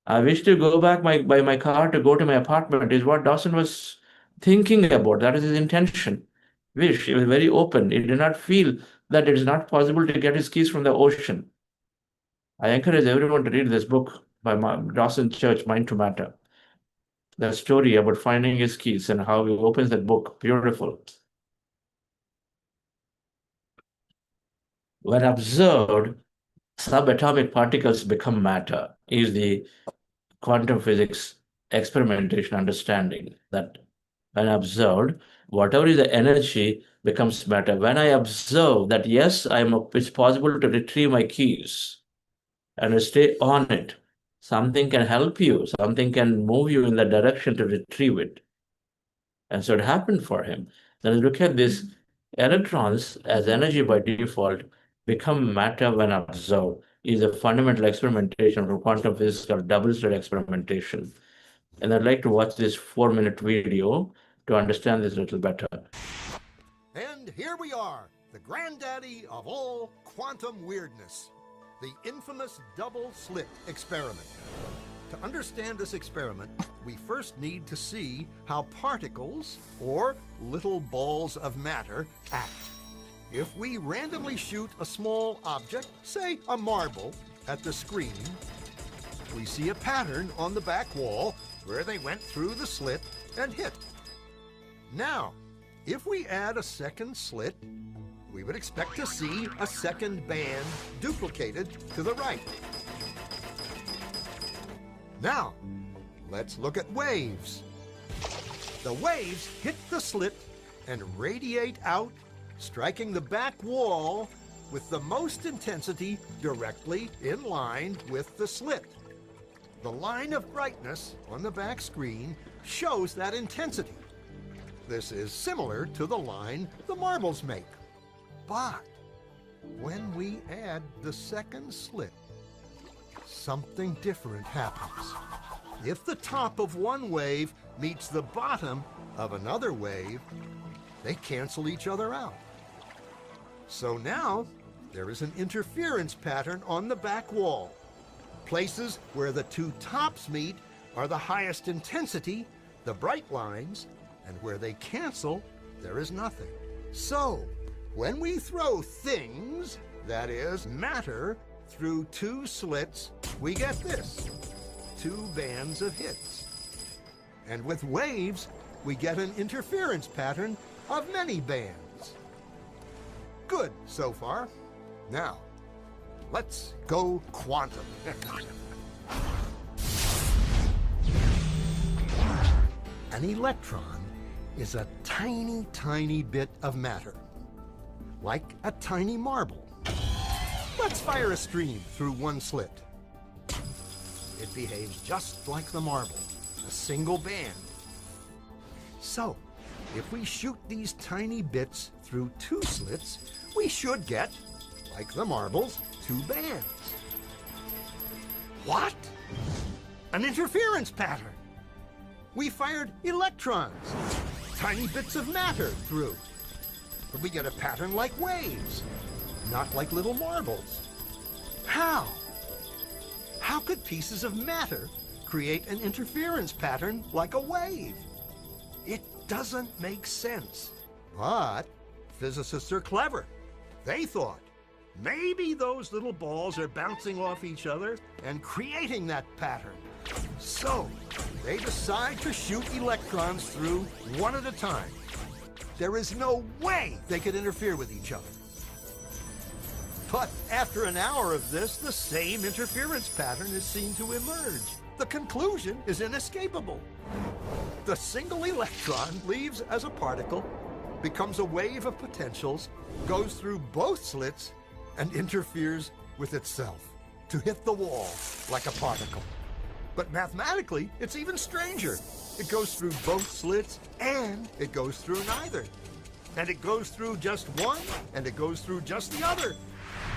I wish to go back by my car to go to my apartment, is what Dawson was thinking about. That is his intention. Wish. He was very open. He did not feel that it is not possible to get his keys from the ocean. I encourage everyone to read this book by Dawson Church, Mind to Matter. The story about finding his keys and how he opens that book. Beautiful. When observed, subatomic particles become matter, is the quantum physics experimentation understanding that when observed, whatever is the energy becomes matter. When I observe that, yes, it's possible to retrieve my keys and I stay on it, something can help you, something can move you in the direction to retrieve it. And so it happened for him. Then look at this, electrons as energy by default become matter when observed, is a fundamental experimentation from quantum physics called double-slit experimentation. And I'd like to watch this 4-minute video to understand this a little better. And here we are, the granddaddy of all quantum weirdness, the infamous double-slit experiment. To understand this experiment, we first need to see how particles, or little balls of matter, act. If we randomly shoot a small object, say a marble, at the screen, we see a pattern on the back wall where they went through the slit and hit. Now, if we add a second slit, we would expect to see a second band duplicated to the right. Now, let's look at waves. The waves hit the slit and radiate out, striking the back wall with the most intensity directly in line with the slit. The line of brightness on the back screen shows that intensity. This is similar to the line the marbles make. But when we add the second slit, something different happens. If the top of one wave meets the bottom of another wave, they cancel each other out. So now there is an interference pattern on the back wall. Places where the two tops meet are the highest intensity, the bright lines, and where they cancel, there is nothing. So, when we throw things, that is, matter, through two slits, we get this, two bands of hits. And with waves, we get an interference pattern of many bands. Good so far. Now, let's go quantum. An electron is a tiny, tiny bit of matter, like a tiny marble. Let's fire a stream through one slit. It behaves just like the marble, a single band. So, if we shoot these tiny bits through two slits, we should get, like the marbles, two bands. What? An interference pattern. We fired electrons, tiny bits of matter through. But we get a pattern like waves, not like little marbles. How? How could pieces of matter create an interference pattern like a wave? It doesn't make sense. But physicists are clever. They thought, maybe those little balls are bouncing off each other and creating that pattern. So, they decide to shoot electrons through one at a time. There is no way they could interfere with each other. But after an hour of this, the same interference pattern is seen to emerge. The conclusion is inescapable. The single electron leaves as a particle, becomes a wave of potentials, goes through both slits, and interferes with itself to hit the wall like a particle. But mathematically, it's even stranger. It goes through both slits and it goes through neither. And it goes through just one and it goes through just the other.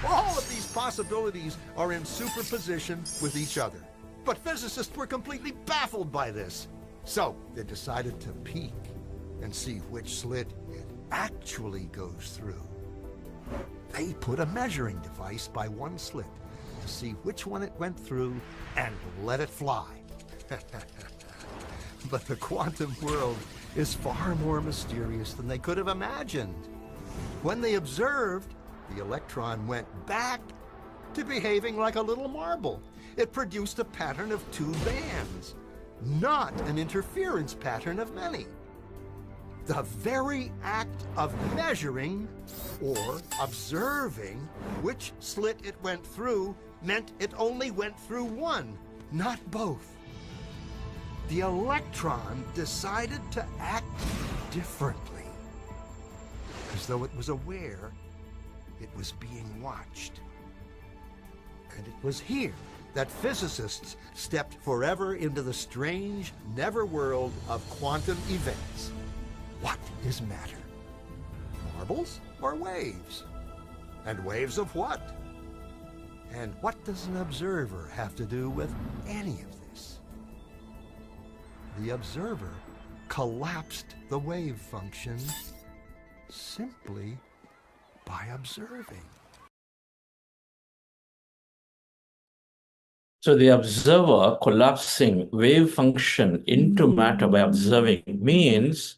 All of these possibilities are in superposition with each other. But physicists were completely baffled by this. So they decided to peek and see which slit it actually goes through. They put a measuring device by one slit to see which one it went through and let it fly. But the quantum world is far more mysterious than they could have imagined. When they observed, the electron went back to behaving like a little marble. It produced a pattern of two bands, not an interference pattern of many. The very act of measuring or observing which slit it went through meant it only went through one, not both. The electron decided to act differently, as though it was aware it was being watched. And it was here that physicists stepped forever into the strange, never-world of quantum events. What is matter? Marbles or waves? And waves of what? And what does an observer have to do with any of this? The observer collapsed the wave function simply by observing. So the observer collapsing wave function into matter by observing means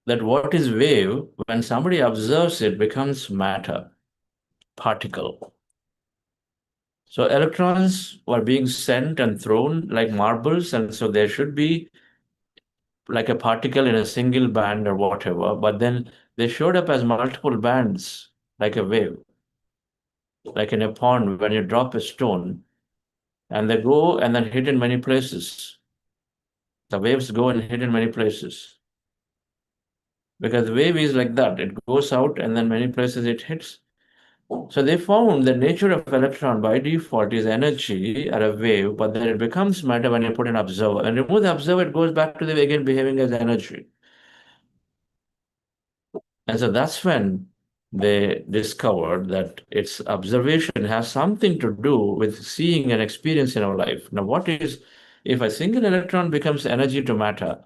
that what is wave, when somebody observes it, becomes matter, particle. So electrons were being sent and thrown like marbles, and so there should be like a particle in a single band or whatever, but then they showed up as multiple bands, like a wave. Like in a pond, when you drop a stone, and they go and then hit in many places. The waves go and hit in many places. Because the wave is like that. It goes out and then many places it hits. So they found the nature of electron by default is energy or a wave, but then it becomes matter when you put an observer. And remove the observer, it goes back to the again behaving as energy. And so that's when they discovered that its observation has something to do with seeing and experience in our life. Now, what is, if a single electron becomes energy to matter,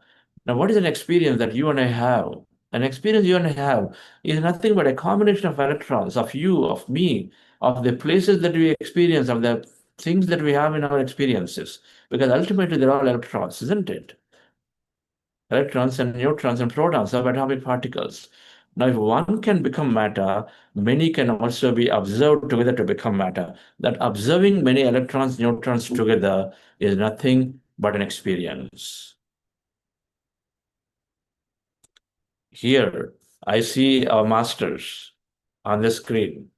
now what is an experience that you and I have? An experience you and I have is nothing but a combination of electrons, of you, of me, of the places that we experience, of the things that we have in our experiences. Because ultimately they're all electrons, isn't it? Electrons and neutrons and protons, subatomic particles. Now, if one can become matter, many can also be observed together to become matter. That observing many electrons, neutrons together is nothing but an experience. Here, I see our masters on the screen.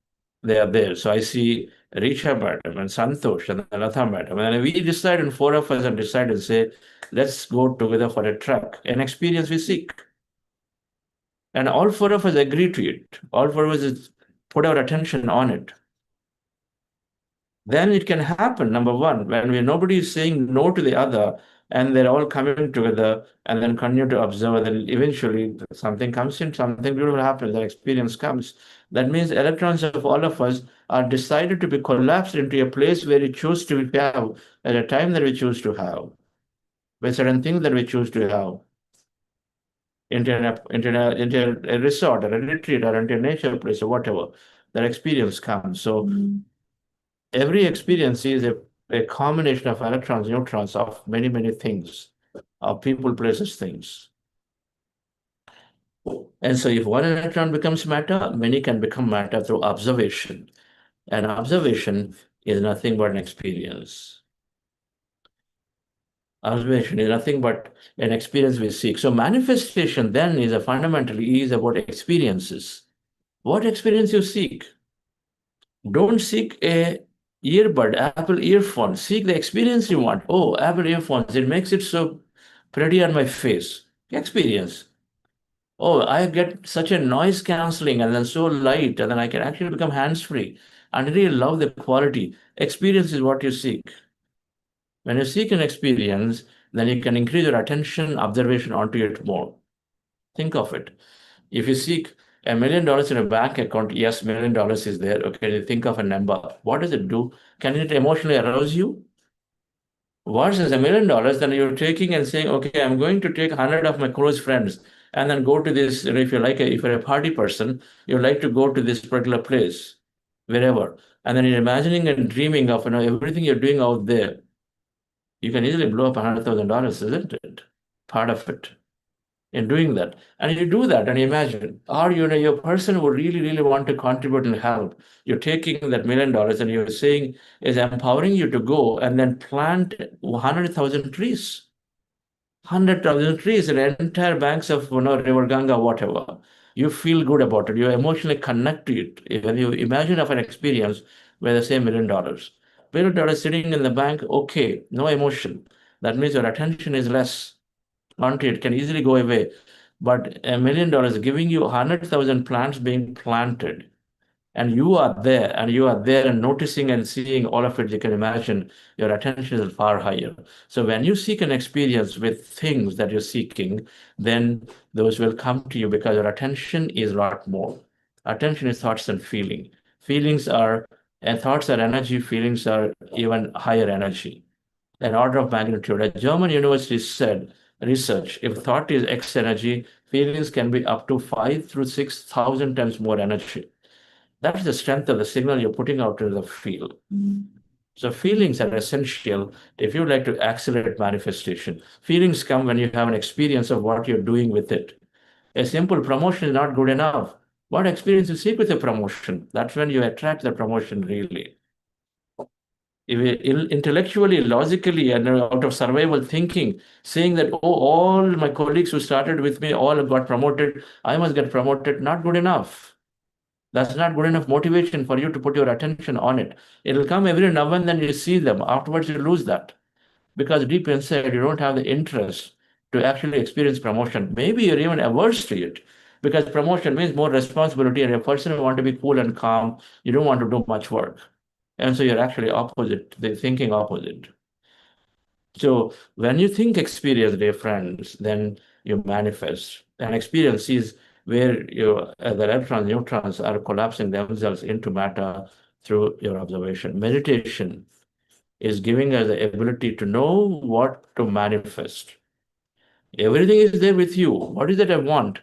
They are there. So I see Richa Madam and Santosh and Latha Madam. And we decide, and four of us have decided and say, let's go together for a trek, an experience we seek. And all four of us agree to it. All four of us put our attention on it. Then it can happen, number one, when nobody is saying no to the other, and they're all coming together and then continue to observe, then eventually something comes in, something beautiful happens, the experience comes. That means electrons of all of us are decided to be collapsed into a place where we choose to have, at a time that we choose to have, with certain things that we choose to have. Into a resort or a retreat or into a nature place or whatever, that experience comes. So every experience is a combination of electrons, neutrons, of many, many things, of people, places, things. And so if one electron becomes matter, many can become matter through observation. And observation is nothing but an experience. Observation is nothing but an experience we seek. So manifestation then is fundamentally about experiences. What experience you seek? Don't seek a earbud, Apple earphone. Seek the experience you want. Oh, Apple earphones, it makes it so pretty on my face. Experience. Oh, I get such a noise canceling and then so light, and then I can actually become hands-free. And I really love the quality. Experience is what you seek. When you seek an experience, then you can increase your attention, observation onto it more. Think of it. If you seek $1 million in a bank account, yes, $1 million is there. Okay, you think of a number. What does it do? Can it emotionally arouse you? Versus $1 million, then you're taking and saying, okay, I'm going to take 100 of my close friends and then go to this. If you're a party person, you like to go to this particular place, wherever. And then you're imagining and dreaming of everything you're doing out there. You can easily blow up $100,000, isn't it? Part of it in doing that. And you do that and imagine, or you're a person who really, really want to contribute and help. You're taking that $1 million and you're saying is empowering you to go and then plant 100,000 trees. 100,000 trees in entire banks of River Ganga, whatever. You feel good about it. You emotionally connect to it. When you imagine of an experience where they say $1 million. $1 million sitting in the bank, okay, no emotion. That means your attention is less onto it, can easily go away. But $1 million giving you 100,000 plants being planted, and you are there and noticing and seeing all of it, you can imagine your attention is far higher. So when you seek an experience with things that you're seeking, then those will come to you because your attention is a lot more. Attention is thoughts and feeling. Feelings are, and thoughts are energy, feelings are even higher energy, an order of magnitude. A German university said, research, if thought is X energy, feelings can be up to 5 through 6,000 times more energy. That's the strength of the signal you're putting out into the field. So feelings are essential if you like to accelerate manifestation. Feelings come when you have an experience of what you're doing with it. A simple promotion is not good enough. What experience you seek with a promotion? That's when you attract the promotion really. If intellectually, logically, and out of survival thinking, saying that, oh, all my colleagues who started with me all got promoted, I must get promoted, not good enough. That's not good enough motivation for you to put your attention on it. It'll come every now and then you see them. Afterwards, you lose that because deep inside, you don't have the interest to actually experience promotion. Maybe you're even averse to it because promotion means more responsibility, and a person who want to be cool and calm, you don't want to do much work. And so you're actually opposite, the thinking opposite. So when you think experience, dear friends, then you manifest. And experience is where the electrons, neutrons are collapsing themselves into matter through your observation. Meditation is giving us the ability to know what to manifest. Everything is there with you. What is it I want?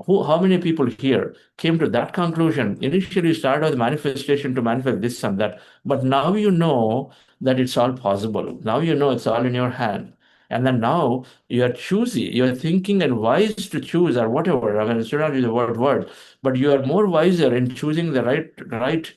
How many people here came to that conclusion? Initially, you started with manifestation to manifest this and that, but now you know that it's all possible. Now you know it's all in your hand. And then now you are choosy, you're thinking and wise to choose or whatever. I mean, it's not the word, but you are more wiser in choosing the right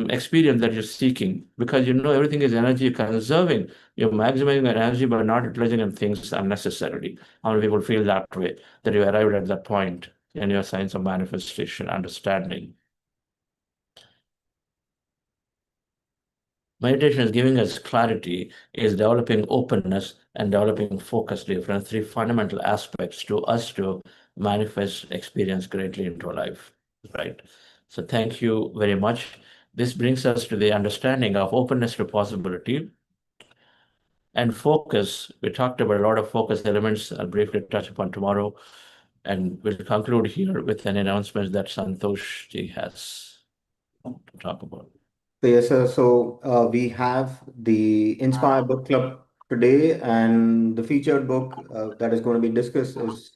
experience that you're seeking because you know everything is energy conserving. You're maximizing your energy but not utilizing in things unnecessarily. How many people feel that way, that you arrived at that point in your science of manifestation, understanding? Meditation is giving us clarity, is developing openness and developing focus, different three fundamental aspects to us to manifest experience greatly into our life, right? So thank you very much. This brings us to the understanding of openness to possibility and focus. We talked about a lot of focus elements. I'll briefly touch upon tomorrow. And we'll conclude here with an announcement that Santosh ji has to talk about. So yes, sir. So we have the Inspire Book Club today, and the featured book that is going to be discussed is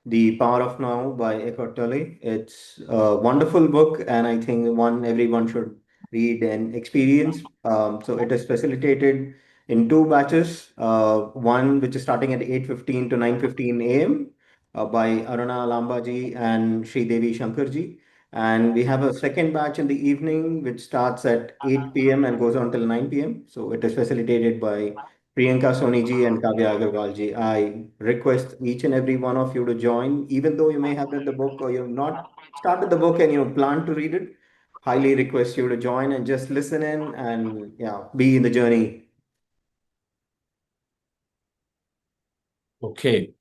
The Power of Now by Eckhart Tolle. It's a wonderful book, and I think one everyone should read and experience. So it is facilitated in two batches. One which is starting at 8:15 to 9:15 a.m. By Aruna Lambaji and Sri Devi Shankarji. And we have a second batch in the evening, which starts at 8 p.m. and goes on till 9 p.m. So it is facilitated by Priyanka Soniji and Kavya Agarwalji. I request each and every one of you to join, even though you may have read the book or you have not started the book and you plan to read it. highly request you to join and just listen in and be in the journey. Okay.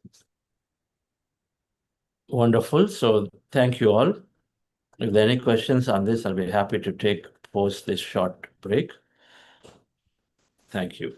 Wonderful. So thank you all. If there are any questions on this, I'll be happy to take post this short break. Thank you.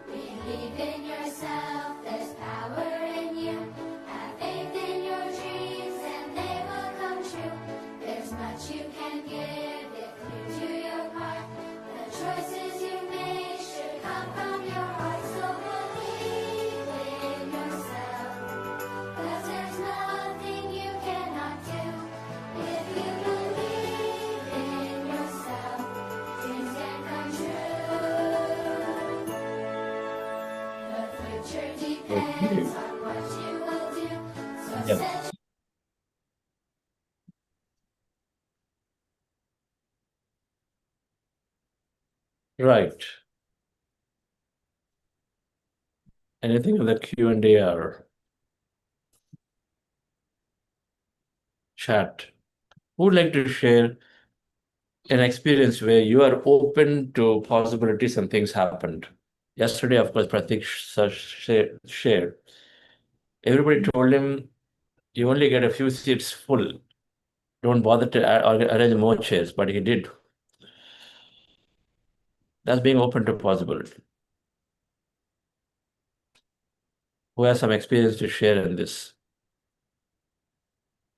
Believe in yourself, there's power in you. Have faith in your dreams and they will come true. There's much you can give if you do your part. The choices you make should come from your heart. So believe in yourself, 'cause there's nothing you cannot do. If you believe in yourself, dreams can come true. The future depends on what you will do. So Yep. set Right. Anything in the Q&A or chat? Who would like to share an experience where you are open to possibilities and things happened? Yesterday, of course, Pratik shared. Everybody told him, you only get a few seats full. Don't bother to arrange more chairs, but he did. That's being open to possibility. Who has some experience to share in this?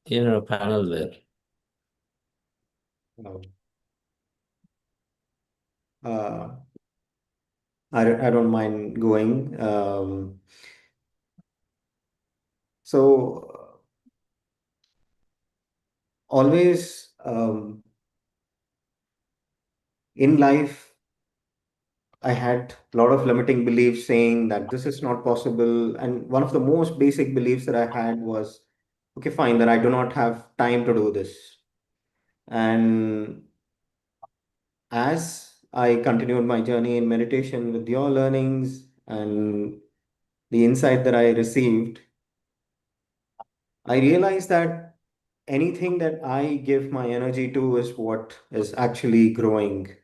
In a panel there. Uh, I don't mind going. So always in life, I had a lot of limiting beliefs saying that this is not possible. And one of the most basic beliefs that I had was, okay, fine, that I do not have time to do this. And as I continued my journey in meditation with your learnings and the insight that I received, I realized that anything that I give my energy to is what is actually growing.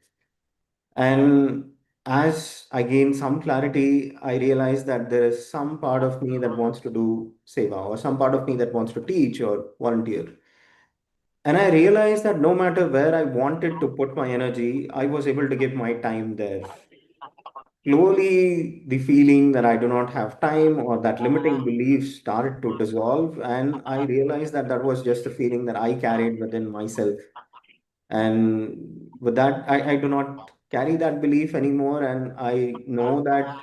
And as I gain some clarity, I realize that there is some part of me that wants to do seva, or some part of me that wants to teach or volunteer. And I realized that no matter where I wanted to put my energy, I was able to give my time there. Slowly, the feeling that I do not have time or that limiting beliefs started to dissolve. And I realized that that was just a feeling that I carried within myself. And with that, I do not carry that belief anymore. And I know that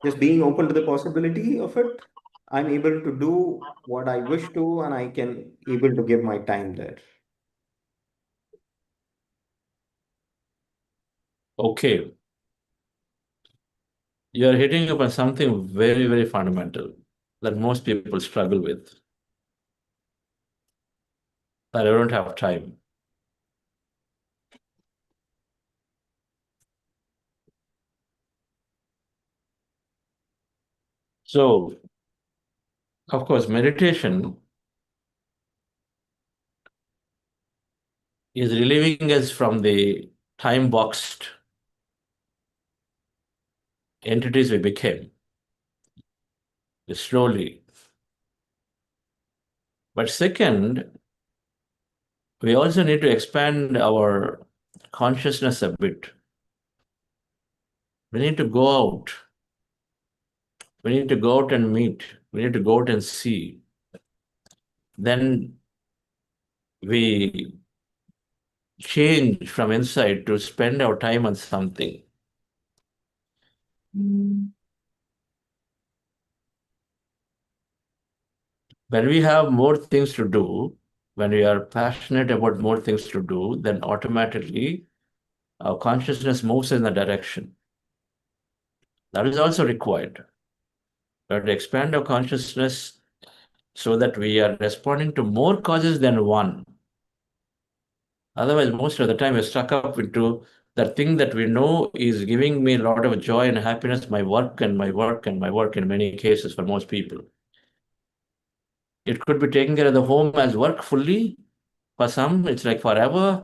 just being open to the possibility of it, I'm able to do what I wish to, and I can able to give my time there. Okay. You're hitting upon something very, very fundamental that most people struggle with. That I don't have time. So, of course, meditation is relieving us from the time-boxed entities we became slowly. But second, we also need to expand our consciousness a bit. We need to go out. We need to go out and meet. We need to go out and see. Then we change from inside to spend our time on something. When we have more things to do, when we are passionate about more things to do, then automatically our consciousness moves in a direction. That is also required. We have to expand our consciousness so that we are responding to more causes than one. Otherwise, most of the time we're stuck up into that thing that we know is giving me a lot of joy and happiness, my work and my work and my work in many cases for most people. It could be taking care of the home as work fully. For some, it's like forever.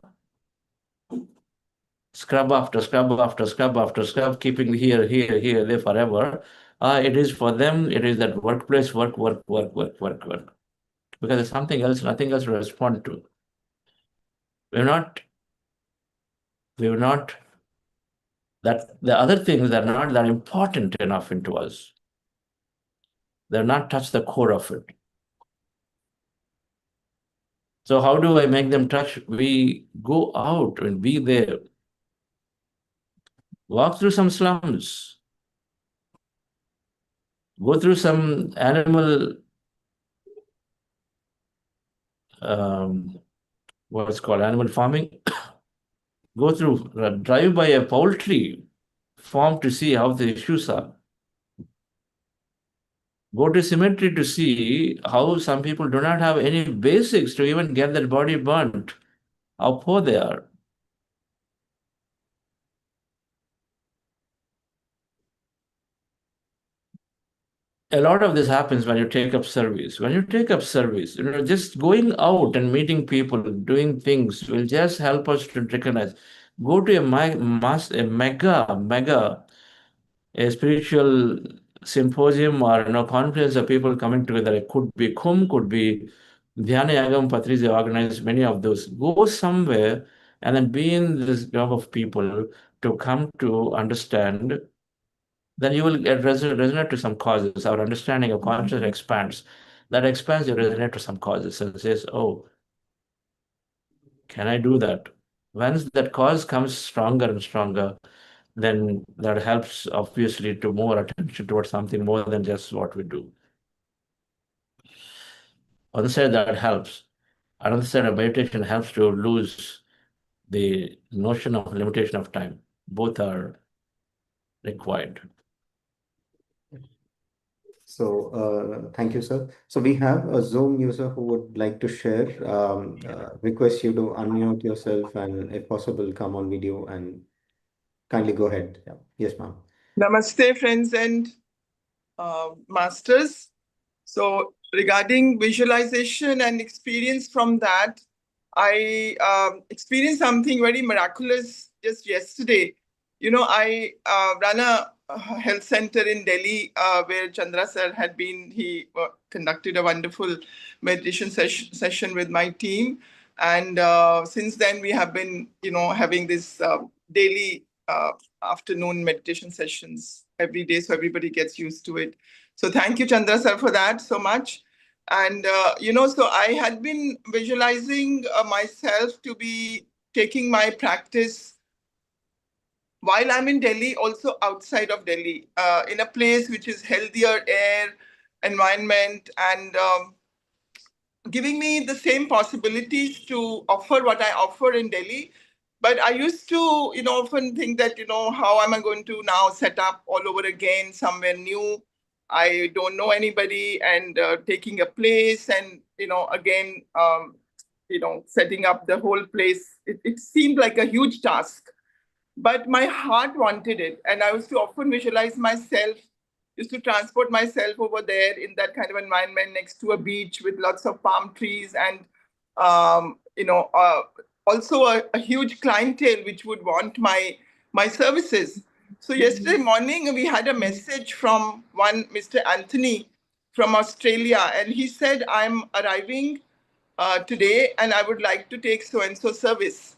Scrub after scrub after scrub after scrub, keeping here, there forever. It is for them, it is that workplace, work. Because there's something else, nothing else to respond to. We're not, that the other things are not that important enough into us. They're not touched the core of it. So how do I make them touch? We go out and be there. Walk through some slums. Go through some animal, what's called animal farming. Go through, drive by a poultry farm to see how the issues are. Go to cemetery to see how some people do not have any basics to even get their body burnt, how poor they are. A lot of this happens when you take up service. When you take up service, just going out and meeting people, doing things will just help us to recognize. Go to a spiritual symposium or conference of people coming together. It could be Kumbh, could be Dhyana Yagam, Patrizi organize many of those. Go somewhere and then be in this group of people to come to understand. Then you will get resonate to some causes. Our understanding of consciousness expands. That expands, you resonate to some causes and says, oh, can I do that? Once that cause comes stronger and stronger, then that helps obviously to more attention towards something more than just what we do. On the side, that helps. Another side of meditation helps to lose the notion of limitation of time. Both are required. So thank you, sir. So we have a Zoom user who would like to share. Request you to unmute yourself and, if possible, come on video and kindly go ahead. Yeah. Yes, ma'am. Namaste, friends and masters. So regarding visualization and experience from that, I experienced something very miraculous just yesterday. I run a health center in Delhi where Chandra sir had been. He conducted a wonderful meditation session with my team. And since then, we have been, having this daily afternoon meditation sessions every day. So everybody gets used to it. So thank you, Chandra sir, for that so much. And, so I had been visualizing myself to be taking my practice while I'm in Delhi, also outside of Delhi, in a place which is healthier air, environment, and giving me the same possibilities to offer what I offer in Delhi. But I used to, often think that, how am I going to now set up all over again somewhere new? I don't know anybody, and taking a place and, again, setting up the whole place. It seemed like a huge task. But my heart wanted it. And I used to often visualize myself, used to transport myself over there in that kind of environment next to a beach with lots of palm trees and, also a huge clientele which would want my services. So yesterday morning, we had a message from one Mr. Anthony from Australia, and he said, I'm arriving today and I would like to take so-and-so service.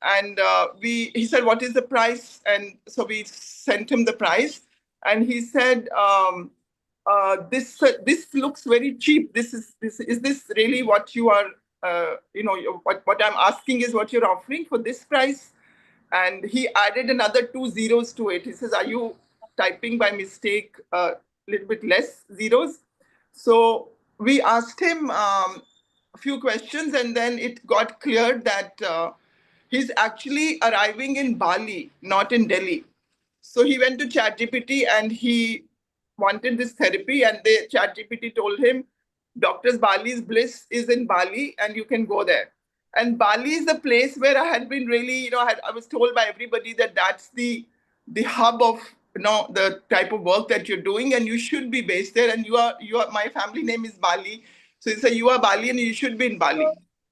And he said, what is the price? And so we sent him the price. And he said, this looks very cheap. Is this really what you are, what I'm asking is what you're offering for this price? And he added another 2 zeros to it. He says, are you typing by mistake a little bit less zeros? So we asked him a few questions, and then it got clear that he's actually arriving in Bali, not in Delhi. So he went to ChatGPT and he wanted this therapy, and the ChatGPT told him, Doctor's Bali's Bliss is in Bali, and you can go there. And Bali is the place where I had been really, I was told by everybody that that's the hub of the type of work that you're doing, and you should be based there. And you are my family name is Bali, so it's you are Bali, and you should be in Bali.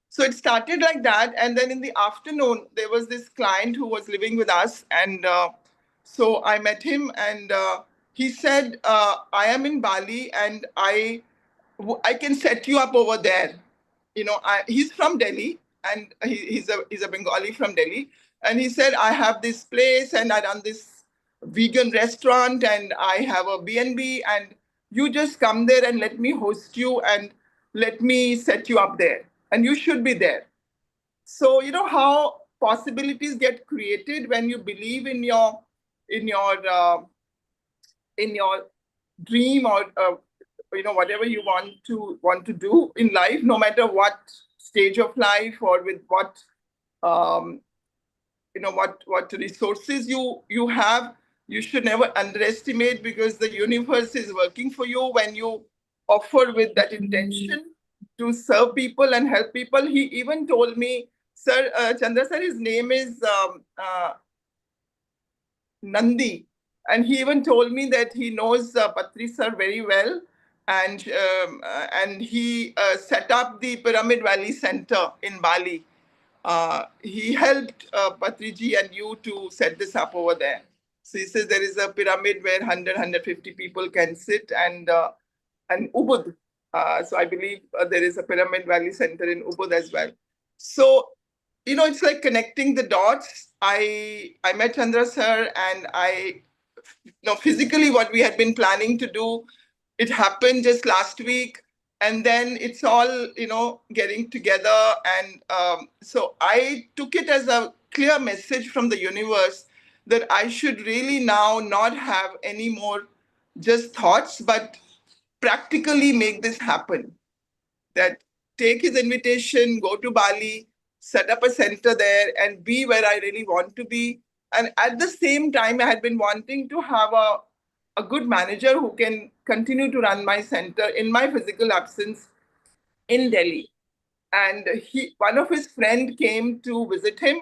So it started like that, and then in the afternoon there was this client who was living with us, and so I met him, and he said, "I am in Bali, and I can set you up over there." He's from Delhi, and he's a Bengali from Delhi, and he said, "I have this place, and I run this vegan restaurant, and I have a B&B, and you just come there and let me host you, and let me set you up there, and you should be there." So how possibilities get created when you believe in your in your dream, or whatever you want to do in life, no matter what stage of life or with what what resources you have. You should never underestimate, because the universe is working for you when you offer with that intention to serve people and help people. He even told me, sir, Chandra sir, his name is Nandi, and he even told me that he knows Patri sir very well, and he set up the Pyramid Valley Center in Bali. He helped Patriji and you to set this up over there. So he says there is a pyramid where 150 people can sit, and Ubud. So I believe there is a Pyramid Valley Center in Ubud as well. So it's like connecting the dots. I met Chandra sir, and physically what we had been planning to do, it happened just last week, and then it's all getting together, and so I took it as a clear message from the universe that I should really now not have any more just thoughts, but practically make this happen. That take his invitation, go to Bali, set up a center there, and be where I really want to be. And at the same time, I had been wanting to have a good manager who can continue to run my center in my physical absence in Delhi. And one of his friend came to visit him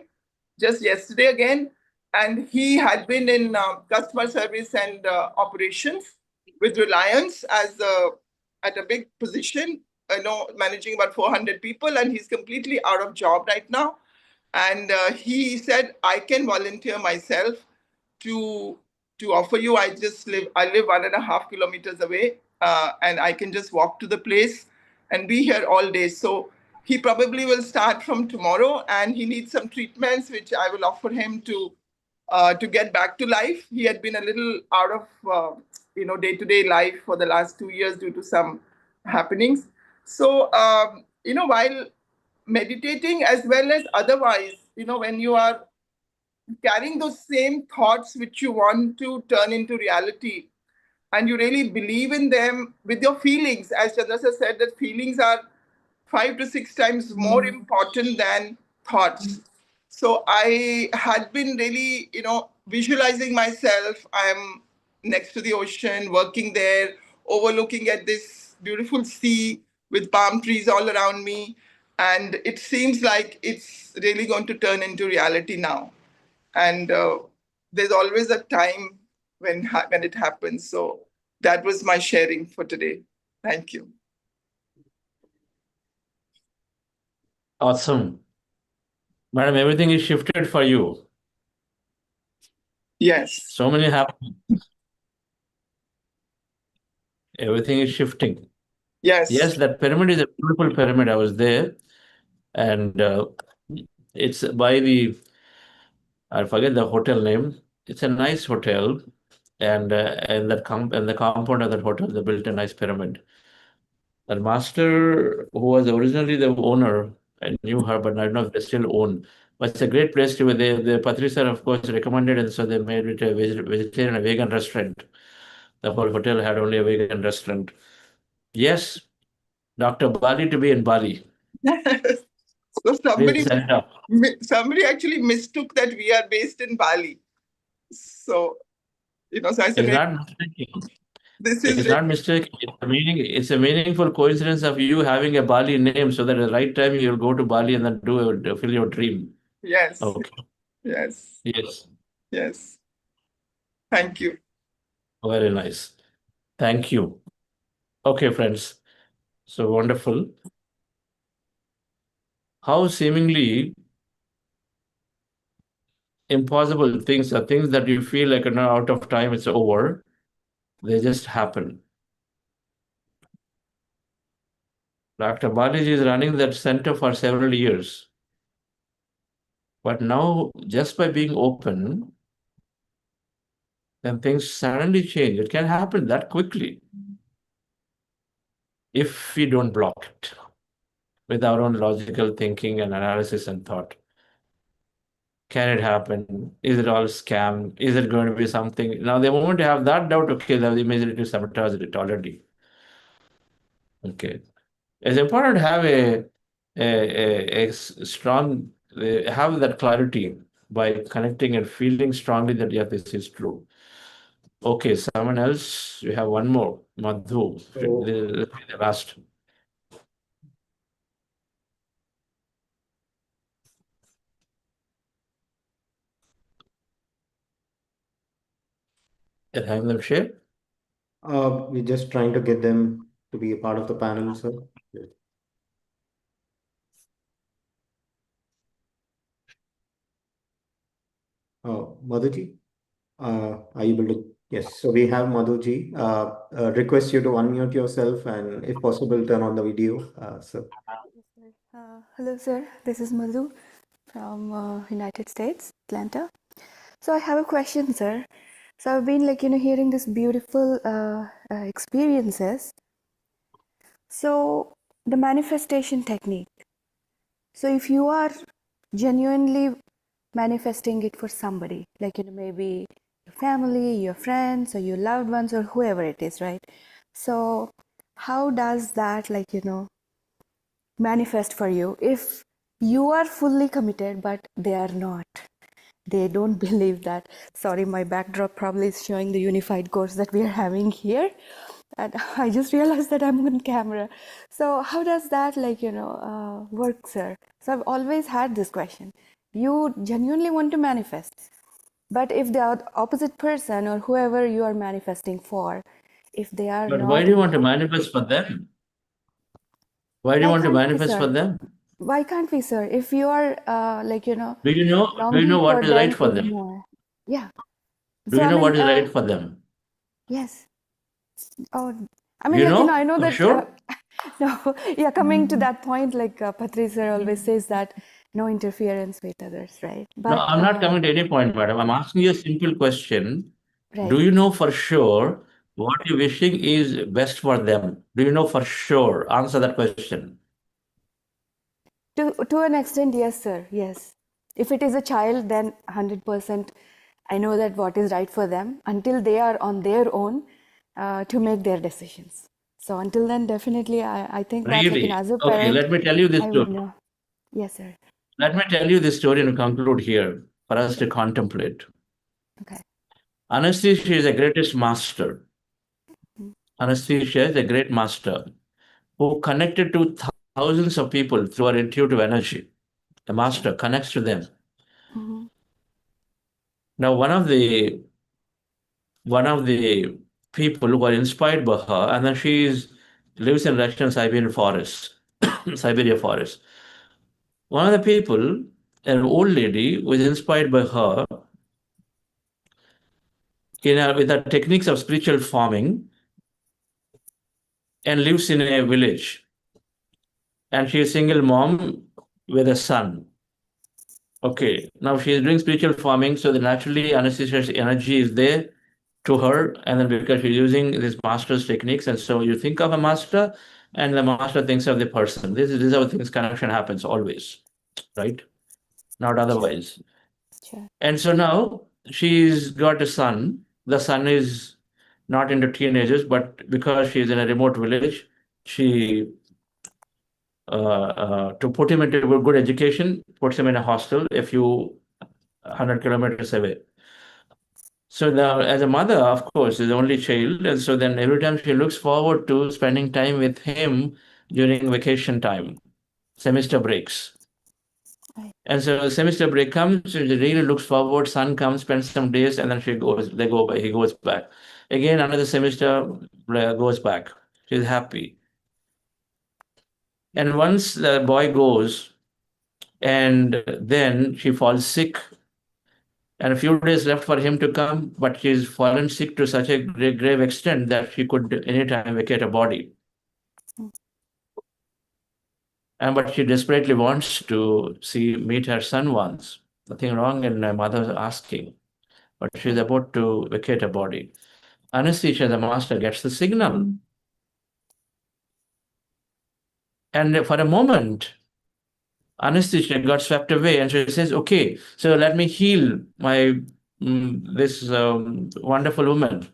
just yesterday again, and he had been in customer service and operations with Reliance at a big position, managing about 400 people, and he's completely out of job right now. And he said, I can volunteer myself to offer you. I live 1.5 kilometers away, and I can just walk to the place and be here all day. So he probably will start from tomorrow, and he needs some treatments, which I will offer him to get back to life. He had been a little out of day-to-day life for the last 2 years due to some happenings. So while meditating as well as otherwise, when you are carrying those same thoughts which you want to turn into reality, and you really believe in them with your feelings, as Chandra said, that feelings are 5 to 6 times more important than thoughts. So I had been really, visualizing myself. I'm next to the ocean, working there, overlooking at this beautiful sea with palm trees all around me. And it seems like it's really going to turn into reality now. And there's always a time when it happens. So that was my sharing for today. Thank you. Awesome. Madam, everything is shifted for you. Yes. So many happen. Everything is shifting. Yes. Yes, that pyramid is a beautiful pyramid. I was there, and it's by I forget the hotel name. It's a nice hotel, and the compound of that hotel, they built a nice pyramid. The master, who was originally the owner, I knew her, but I don't know if they still own. But it's a great place to be. The Patri sir, of course, recommended, and so they made it a vegetarian, a vegan restaurant. The whole hotel had only a vegan restaurant. Yes, Dr. Bali to be in Bali. So Please somebody actually mistook that we are based in Bali. So So I said, It's not mistaking. this It's is not mistaking. It's a meaningful coincidence of you having a Bali name, so that at the right time you'll go to Bali and then fulfill your dream. yes, Okay. yes, Yes. yes. Thank you. Very nice. Thank you. Okay, friends. So wonderful. How seemingly impossible things are things that you feel like out of time, it's over. They just happen. Dr. Balaji is running that center for several years. But now, just by being open, then things suddenly change. It can happen that quickly if we don't block it with our own logical thinking and analysis and thought. Can it happen? Is it all scam? Is it going to be something? Now, the moment you have that doubt, okay, they've immediately sabotaged it already. Okay. It's important to have a strong, have that clarity by connecting and feeling strongly that, yeah, this is true. Okay, someone else, we have one more, Madhu, the last. Have them share? We're just trying to get them to be a part of the panel, sir. Madhuji, are you able to? Yes, so we have Madhuji. Request you to unmute yourself and, if possible, turn on the video. So, Hello, sir. This is Madhu from United States, Atlanta. So I have a question, sir. So I've been hearing this beautiful experiences. So the manifestation technique. So if you are genuinely manifesting it for somebody, maybe your family, your friends, or your loved ones, or whoever it is, right? So how does that, manifest for you if you are fully committed, but they are not? They don't believe that. Sorry, my backdrop probably is showing the unified course that we are having here. And I just realized that I'm on camera. So how does that work, sir? So I've always had this question. You genuinely want to manifest, but if the opposite person or whoever you are manifesting for, if they are But not, why do you want to manifest for them? Why do you want to manifest for them? Why can't we, sir? If you are Do you know longing what for is right them for to be them? more. Yeah. Do So you I know mean, what is right for them? yes. Oh, I mean, I know For that. sure? No, yeah, coming to that point, Patri sir always says that no interference with others, right? No, But I'm not coming to any point, madam. I'm asking you a simple question. right. Do you know for sure what you're wishing is best for them? Do you know for sure? Answer that question. To an extent, yes, sir. Yes. If it is a child, then 100% I know that what is right for them until they are on their own to make their decisions. So until then, definitely, I think that Really? as a Okay, parent, let me tell you this I would story. know. Yes, sir. Let me tell you this story and conclude here for us to contemplate. Okay. Anesthesia is the greatest master. Anesthesia is a great master who connected to thousands of people through our intuitive energy. The master connects to them. Mm-hmm. Now, one of the people who are inspired by her, and then lives in Russian Siberian forest, Siberia forest. One of the people, an old lady, was inspired by her with the techniques of spiritual farming, and lives in a village. And she is a single mom with a son. Okay, now she is doing spiritual farming, so the naturally anesthesia energy is there to her, and then because she's using this master's techniques, and so you think of a master, and the master thinks of the person. This is how things connection happens always, right? Not otherwise. Sure. And so now she's got a son. The son is not into teenagers, but because she's in a remote village, she to put him into a good education, puts him in a hostel a few 100 kilometers away. So as a mother, of course, is the only child, and so then every time she looks forward to spending time with him during vacation time, semester breaks. Right. And so semester break comes, she really looks forward, son comes, spends some days, and then he goes back. Again, another semester goes back. She's happy. And once the boy goes, and then she falls sick, and a few days left for him to come, but she's fallen sick to such a grave extent that she could anytime vacate her body. But she desperately wants to meet her son once. Nothing wrong in my mother asking, but she's about to vacate her body. Anesthesia, the master, gets the signal. And for a moment, anesthesia got swept away, and she says, "Okay, so let me heal this wonderful woman.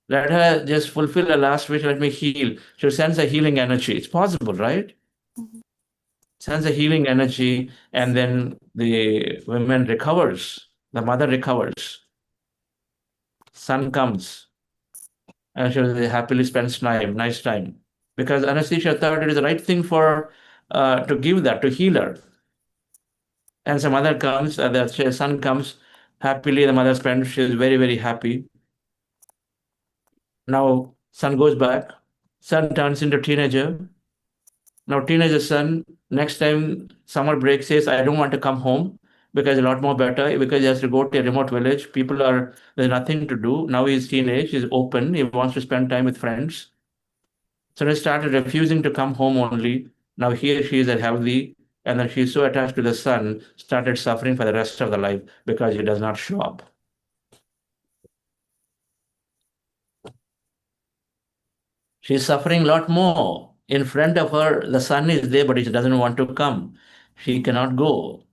Let her just fulfill her last wish. Let me heal." She sends a healing energy. It's possible, right? Sends a healing energy, and then the woman recovers. The mother recovers. Son comes, and she happily spends nice time, because anesthesia thought it is the right thing for to give that, to heal her. And some mother comes, the son comes, happily the mother spends, she is very, very happy. Now son goes back, son turns into teenager. Now teenager son, next time summer break, says, "I don't want to come home because it's a lot more better, because he has to go to a remote village. There's nothing to do. Now he's teenage, he's open, he wants to spend time with friends." So he started refusing to come home only. Now here she is healthy, and then she's so attached to the son, started suffering for the rest of the life because he does not show up. She's suffering a lot more. In front of her, the son is there, but he doesn't want to come. She cannot go.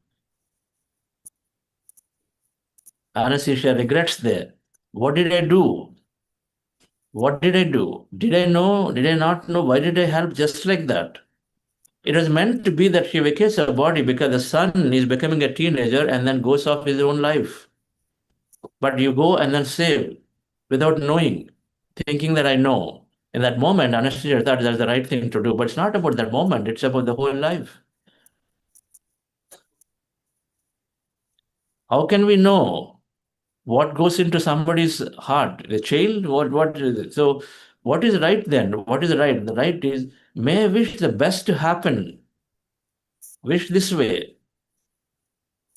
Anesthesia regrets there. What did I do? What did I do? Did I know? Did I not know? Why did I help just like that? It was meant to be that she vacates her body because the son is becoming a teenager and then goes off his own life. But you go and then save without knowing, thinking that I know. In that moment, anesthesia thought that's the right thing to do. But it's not about that moment, it's about the whole life. How can we know what goes into somebody's heart? The child, what is it? So what is right then? What is right? The right is, may I wish the best to happen. Wish this way.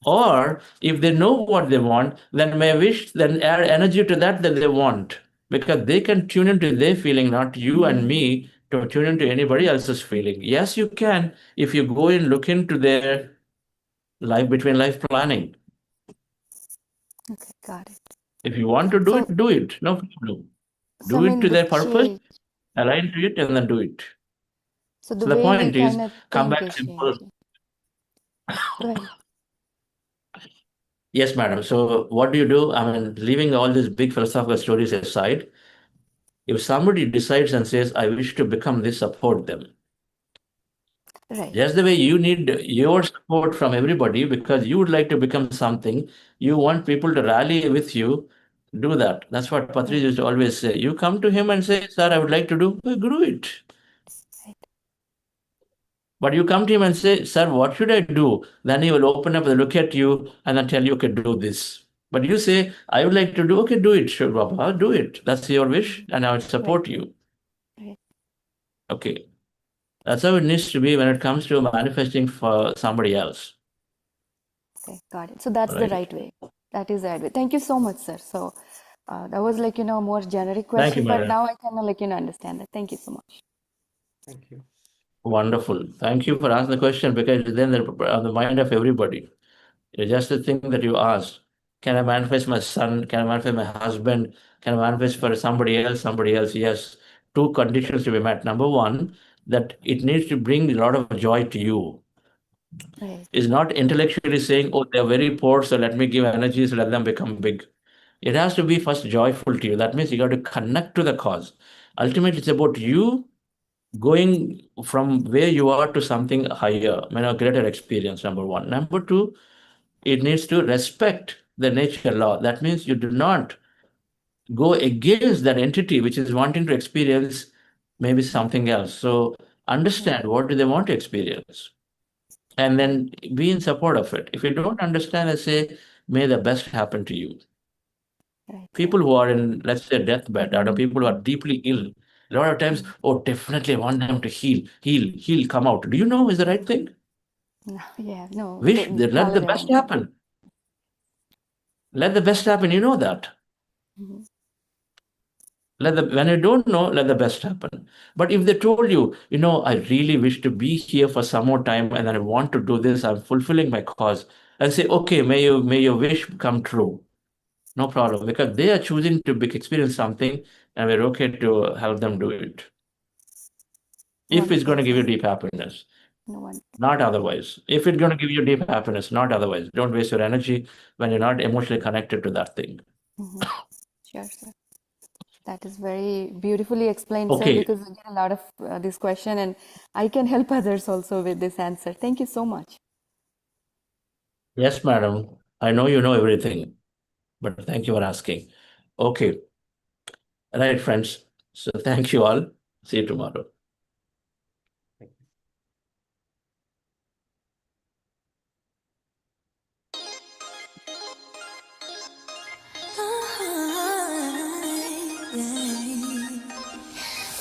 Or if they know what they want, then may I wish, then add energy to that they want. Because they can tune into their feeling, not you and me to tune into anybody else's feeling. Yes, you can, if you go and look into their between life planning. Okay, got it. If you want to do So- it, do it. No problem. So, Do I it mean, to their the purpose, change. align to it, and then do it. So the So the way point we is, kind of come think back is simple. changing. Right. Yes, madam. So what do you do? I mean, leaving all these big philosophical stories aside, if somebody decides and says, "I wish to become this," support them. Right. Just the way you need your support from everybody because you would like to become something, you want people to rally with you, do that. That's what Patri used to always say. You come to him and say, "Sir, I would like to do it." Right. But you come to him and say, "Sir, what should I do?" Then he will open up and look at you and then tell you, "Okay, do this." But you say, "I would like to do," "Okay, do it, sure, Baba, do it. That's your wish, and I will support you." Right. Okay. That's how it needs to be when it comes to manifesting for somebody else. Okay, got it. So that's the Right. right way. That is the right way. Thank you so much, sir. So that was like, a more generic Thank you, question, but madam. now I kind of understand that. Thank you so much. Thank you. Wonderful. Thank you for asking the question because then they're on the mind of everybody. It's just the thing that you asked. Can I manifest my son? Can I manifest my husband? Can I manifest for somebody else? Somebody else? Yes. Two conditions to be met. Number one, that it needs to bring a lot of joy to you. Right. It's not intellectually saying, "Oh, they're very poor, so let me give energy, so let them become big." It has to be first joyful to you. That means you got to connect to the cause. Ultimately, it's about you going from where you are to something higher, greater experience, number one. Number two, it needs to respect the nature law. That means you do not go against that entity which is wanting to experience maybe something else. So understand what do they want to experience, and then be in support of it. If you don't understand, I say, may the best happen to you. Right, People who are in, let's say, deathbed, or people who are deeply ill, a lot of times, oh, definitely I want them to heal, come out. Do you know is the right thing? no, yeah, no, Wish, let the valid best answer. happen. Let the best happen. You know that. Mhm. When you don't know, let the best happen. But if they told you, I really wish to be here for some more time, and then I want to do this, I'm fulfilling my cause, and say, okay, may your wish come true. No problem, because they are choosing to experience something, and we're okay to help them do it. If it's going to give you deep happiness, No one. not otherwise. If it's going to give you deep happiness, not otherwise. Don't waste your energy when you're not emotionally connected to that thing. Mhm. Sure, sir. That is very beautifully explained, sir, Okay. because we get a lot of this question, and I can help others also with this answer. Thank you so much. Yes, madam. I know you know everything, but thank you for asking. Okay. Right, friends. So thank you all. See you tomorrow.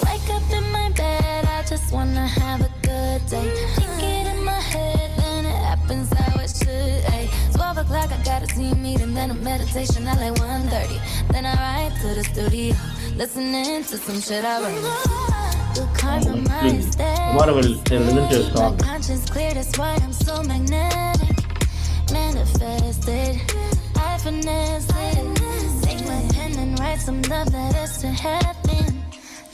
Wake up in my bed, I just wanna have a good day. Think it in my head, then it happens how it should. Ay, 12 o'clock, I got a team meeting, then a meditation at like 1:30. Then I ride to the studio, listening to some shit I wrote. The compromise Tomorrow we'll listen to a my song. conscience clear, that's why I'm so magnetic. Manifested, I finesse it. Take my pen and write some love that is to happen.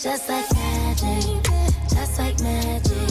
Just like magic, just like magic.